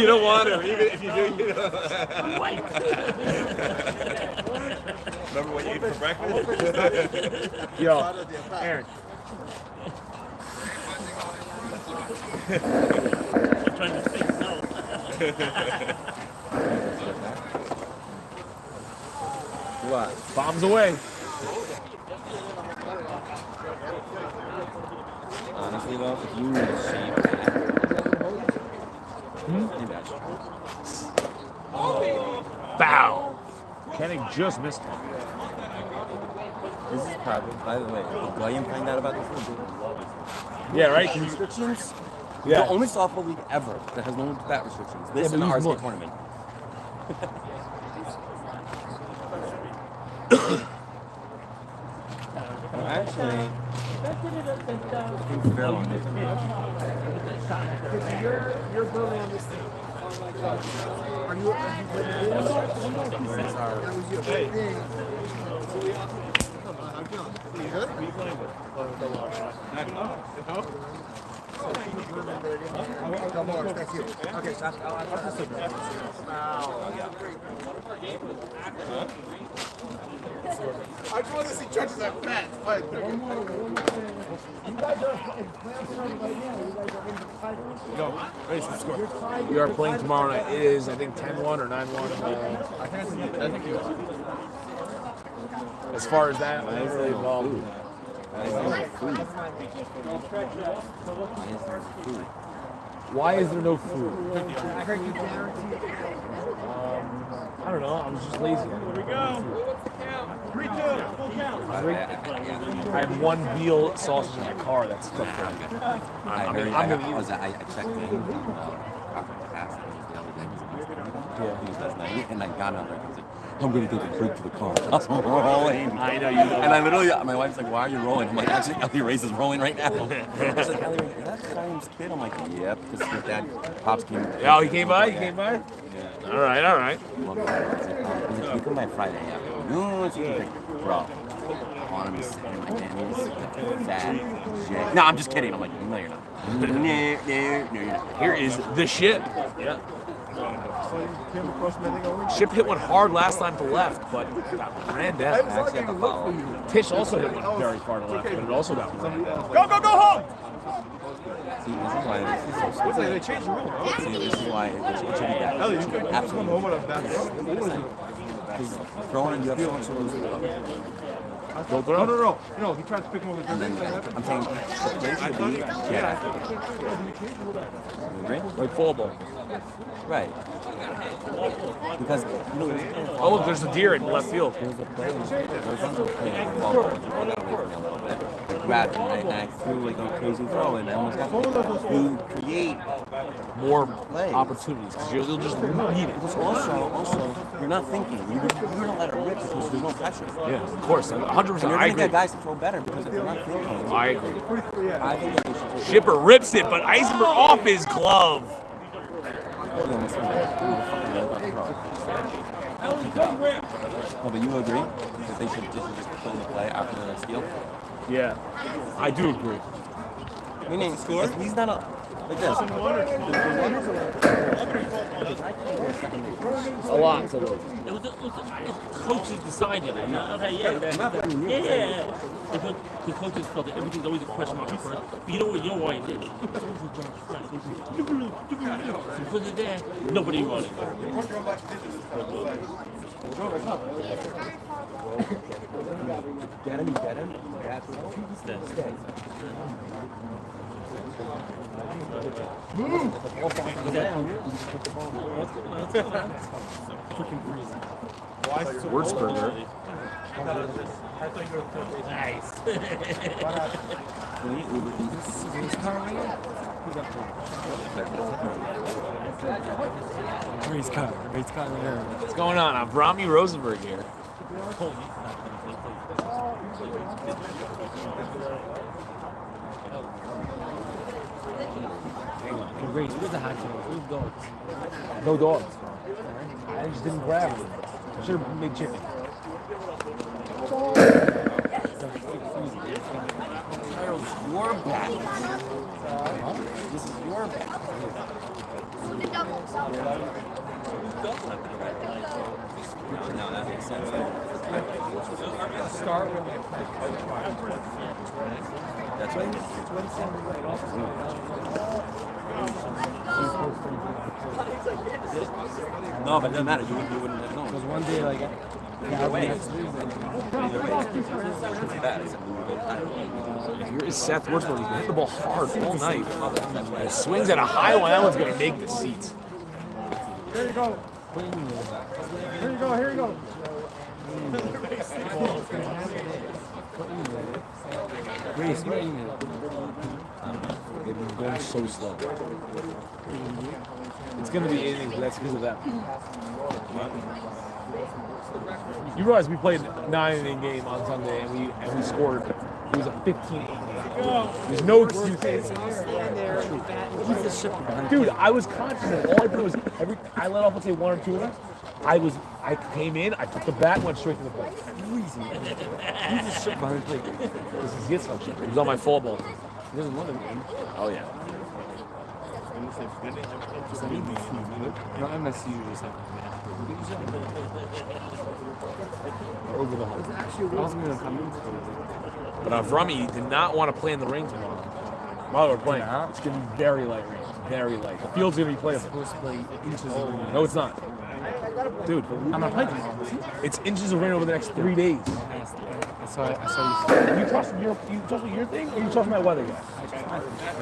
You don't want him, even if you do, you don't. Remember what you ate for breakfast? Yo, Aaron. I'm trying to think no. What? Bombs away. Honestly, though, if you shave that, maybe I should. Bow. Kenny just missed one. This is probably, by the way, did William find out about this league? Yeah, right? Restrictions? Yeah. The only softball league ever that has no bat restrictions. This Yeah, and the but use RSK more. tournament. Well, actually, I think Fairlawn is. You're building on this thing. Are you Come on, thank you. Okay, so I'll just sit there. I just want to see judges at bats. We are playing tomorrow night. It is, I think, 10-1 or 9-1. I think you are. As far as that, I don't really involved. Why is there no food? I heard you guarantee. I don't know. I was just lazy. Here we go. 3-2, full count. I have one veal sausage in my car that's stuck there. I checked in past the other day. He was last night, and I got out there. I'm gonna take a break to the car. I was rolling. I know you. And I literally, my wife's like, why are you rolling? I'm like, actually, Ellie Race is rolling right now. She's like, Ellie Race, is that Ryan's kid? I'm like, yep, because his dad, Pops came. Oh, he came by? He came by? Yeah. All right, all right. He's like, you come by Friday, yeah. No, it's bro. On him, he's sitting like, man, he's sad. Shit. No, I'm just kidding. I'm like, no, you're not. No, you're not. Here is the ship. Yeah. Ship hit one hard last time to left, but got ran down. Tish also hit one very far to left, but it also got ran down. Go home! See, this is why this is so stupid. They changed the rule. See, this is why it should be that. Absolutely. Because throwing, you have so much to lose. Go throw. No, he tried to pick him over. And then I'm saying the play should be, yeah. You agree? Like full ball. Right. Because, you know, Oh, look, there's a deer in left field. there's a play, there's also a play in ball that away from me a little bit. I grabbed it and I threw like a crazy throw and I almost got you create More plays. opportunities because you'll just need it. Because also, you're not thinking. You're gonna let it rip because there's no pressure. Yeah, of course. 100%. And you're I gonna agree. get guys to throw better because if you're not thinking, I agree. I think that they should just Shipper rips it, but Eisenberg off his glove. Oh, but you agree that they should just play the play after the steal? Yeah, I do agree. Meaning, he's not a like this. A lot. It was the coaches decided it. Okay, yeah. The coaches felt that everything's always a question mark at first. But you know why it is. Because of that, nobody wanted it. Get him. Wurzburger. Nice. What's going on? Avrami Rosenberg here. Great. Where's the hot dog? Where's the dogs? No dogs. I just didn't grab it. I should have made chicken. Charles, your back. This is your back. No, that makes sense. Start with That's right. No, but it doesn't matter. You wouldn't have known. because one day like Either way. It's bad. Here is Seth Wurzburger. He's been hitting the ball hard all night. He swings at a high one. That one's going to make the seats. Here you go. Here you go. Grace, what are you They've been going so slow. It's going to be anything, but that's because of that. You realize we played a 9-inning game on Sunday and we scored. It was a 15-8 game. There's no excuse. Dude, I was confident. All I did was I let off, let's say, 1 or 2 innings. I came in, I took the bat, went straight to the plate. Easy. He's just shit behind the plate. This is his function. He was on my fall ball. He doesn't want to win. Oh yeah. No, MSU just Over the hump. I wasn't gonna come in. But Avrami did not want to play in the rain tomorrow. While we're playing, it's going to be very light rain. Very light. The field's going to be playable. Supposed to play inches of rain. No, it's not. Dude, I'm not playing tomorrow. it's inches of rain over the next 3 days. I saw you. You trust your thing, or you trust my weather guy?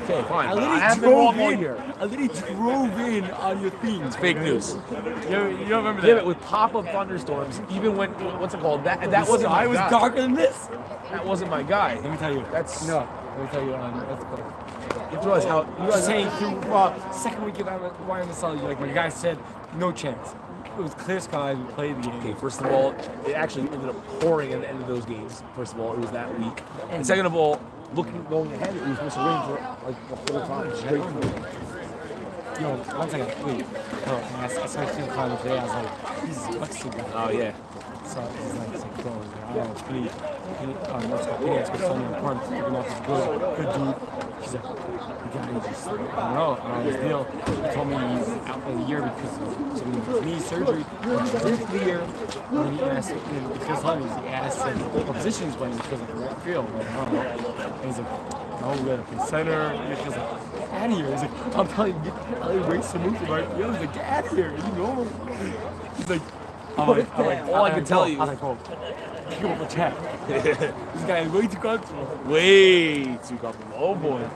Okay, fine. I I literally have been wrong all drove in. year. I literally drove in on your thing. It's fake news. You don't remember that? Yeah, but with pop-up thunderstorms, even when what's it called? That wasn't my I was guy. darker than this. That wasn't my guy. Let me tell you. That's No, let me tell you. That's cool. You realize how? You I'm realize saying through second week of YMSL, like my guy said, no chance. was clear skies. We played the game. Okay, first of all, it actually ended up pouring at the end of those games. First of all, it was that week. And second of all, going ahead, it was supposed to rain for like the whole time, straight through. Yo, one second, wait. Oh, I started seeing Kyle today. I was like, Jesus, what's he got? Oh yeah. So it's like, bro, I don't know, it's pretty, what's called Phoenix, but Tony Pump, even off his good dude. He's like, you gotta just, I don't know, his deal. He told me he's out for the year because of some knee surgery. He's clear. And then he asked, because he asked what position he's playing because of the right field. Like, I don't know. And he's like, no, we got a center. And he's like, get out of here. He's like, I'm telling you, get out of here, race to move to right field. He's like, get out of here. You know? He's like, all I can tell you. I'm like, oh, give him a check. This guy is way too comfortable. Way too comfortable. Oh boy.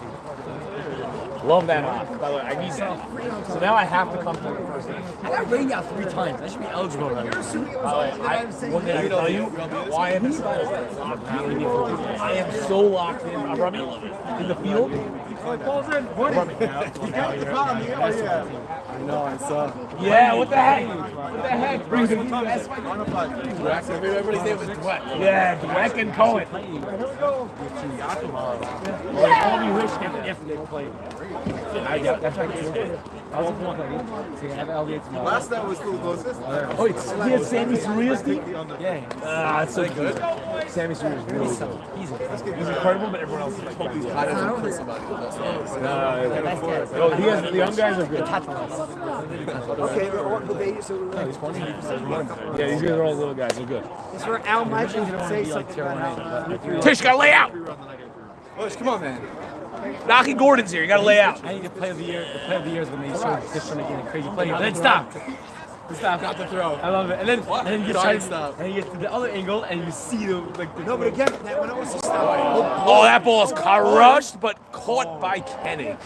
Love that hop. By the way, I need that. So now I have to come to the first game. I got rained out 3 times. I should be eligible right now. By the way, one thing I can tell you, why I'm excited. I am so locked in. I'm running in the field. I'm running. I know, I saw. Yeah, what the heck? What the heck? Brings it. That's why Everybody's name was Dweck. yeah, Dweck and Cohen. All you wish if they played. That's right. I was one thing. So you have LDA tomorrow. Last night was still closest. Oh, he had Sammy Suria's team? Yeah. That's so good. Sammy Suria's really good. He's He's incredible, but everyone else is like totally I don't know somebody. No, he has, the young guys are good. Okay, Yeah, these guys are all little guys. They're good. it's for Al Mike going to say something about Tish, gotta lay out. Bush, come on, man. Knocky Gordon's here. You gotta lay out. I need to play of the year. The play of the year is when they show this one again, a crazy play. And then stop. Stop. Got the throw. I love it. And then you get Sorry, stop. and you get to the other angle and you see the like. No, but again, that when it was a stop. Oh, that ball is crushed, but caught by Kenny.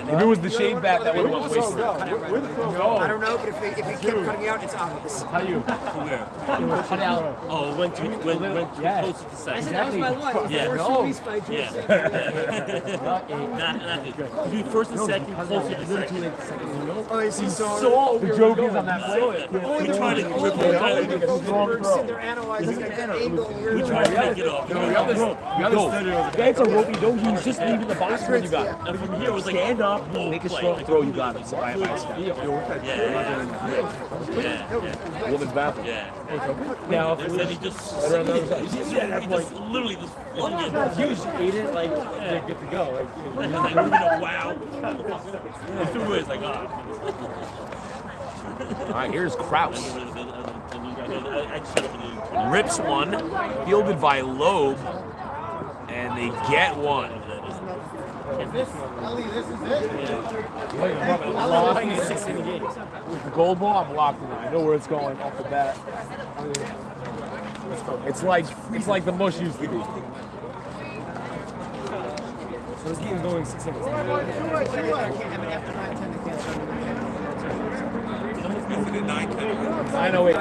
If it was the shade bat, that would have been wasted. No. I don't know, but if he kept cutting out, it's obvious. How you? It was cut out. Oh, went too close to the second. Exactly. Yeah. No. Yeah. Not good. To be first and second, closer to second. Oh, you see, so The joke is on that play. We tried to we're sitting there analyzing the angle. we tried to take it off. That's a ropey dope. He's just leaving the box when you got it. And from here, it was like stand up, Make a strong throw, you got it. So I step. Yeah. Woman's bathroom. Yeah. Now, And then he just literally just flung it. you just ate it like they're good to go. Like, Like, wow. And threw it, it's like, ah. All right, here's Kraus. I shut up and Rips one, fielded by Loeb, and they get one. Ellie, this is it. With the gold ball, I'm locked in. I know where it's going off the bat. It's like the mush used to be. so this game going 6 innings. You're right. I can't have it after 9-10. They can't start. 908.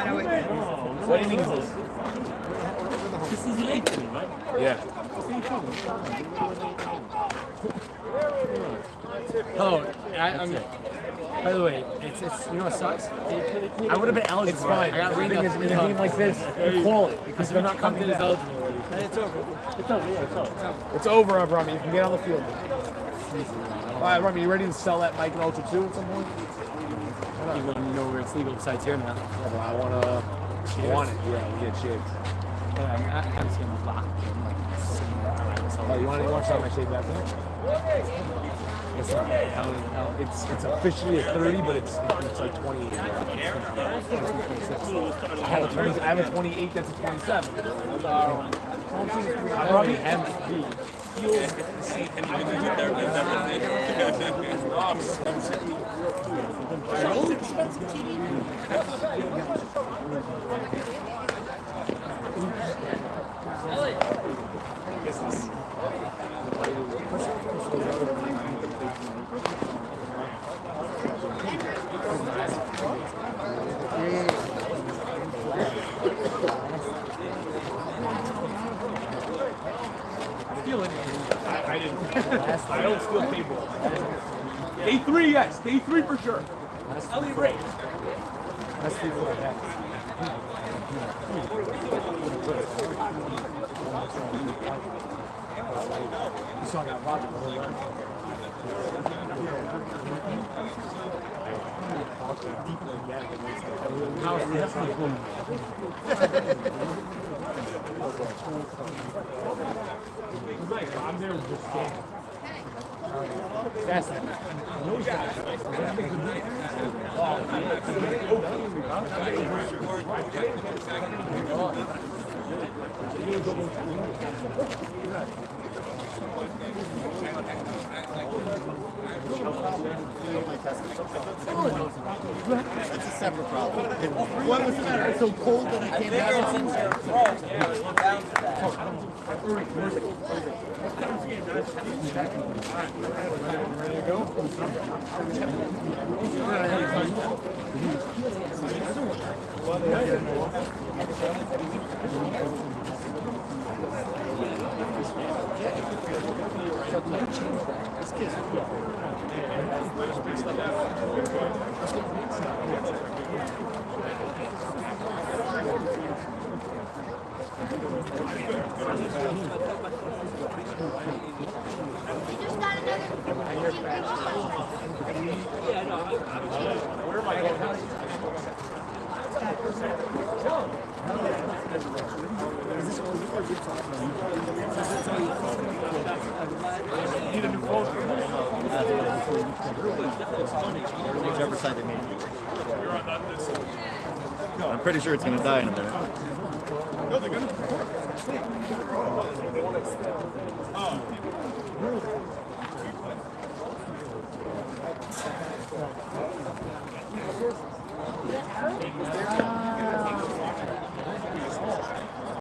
What inning is this? this is the 8th inning, right? Yeah. Oh, I'm. By the way, it's you know what sucks? I would have been eligible. It's fine. I got The rained thing out is, in a game like this, you call it because they're not coming as in. eligible already. It's over. It's over. Yeah, it's over. It's over, Rummy. You can get on the field. All right, Rummy, you ready to sell that Mike and Ultra 2 at some point? You want to know where it's legal besides here now? I want it. Yeah, we get shaved. I haven't seen him block. Oh, you want to watch my shave back there? It's officially a 30, but it's like 28. I have a 28 that's a 27. Probably MVP. I don't steal paper. Day 3, yes. Day 3 for sure. Ellie Ray. Let's see what that is. You saw that Roger. I'm there with this game. That's it. That's a separate problem. What was the matter? It's so cold that I can't have whichever side they made. I'm pretty sure it's going to die in a minute. No, they're gonna. Oh.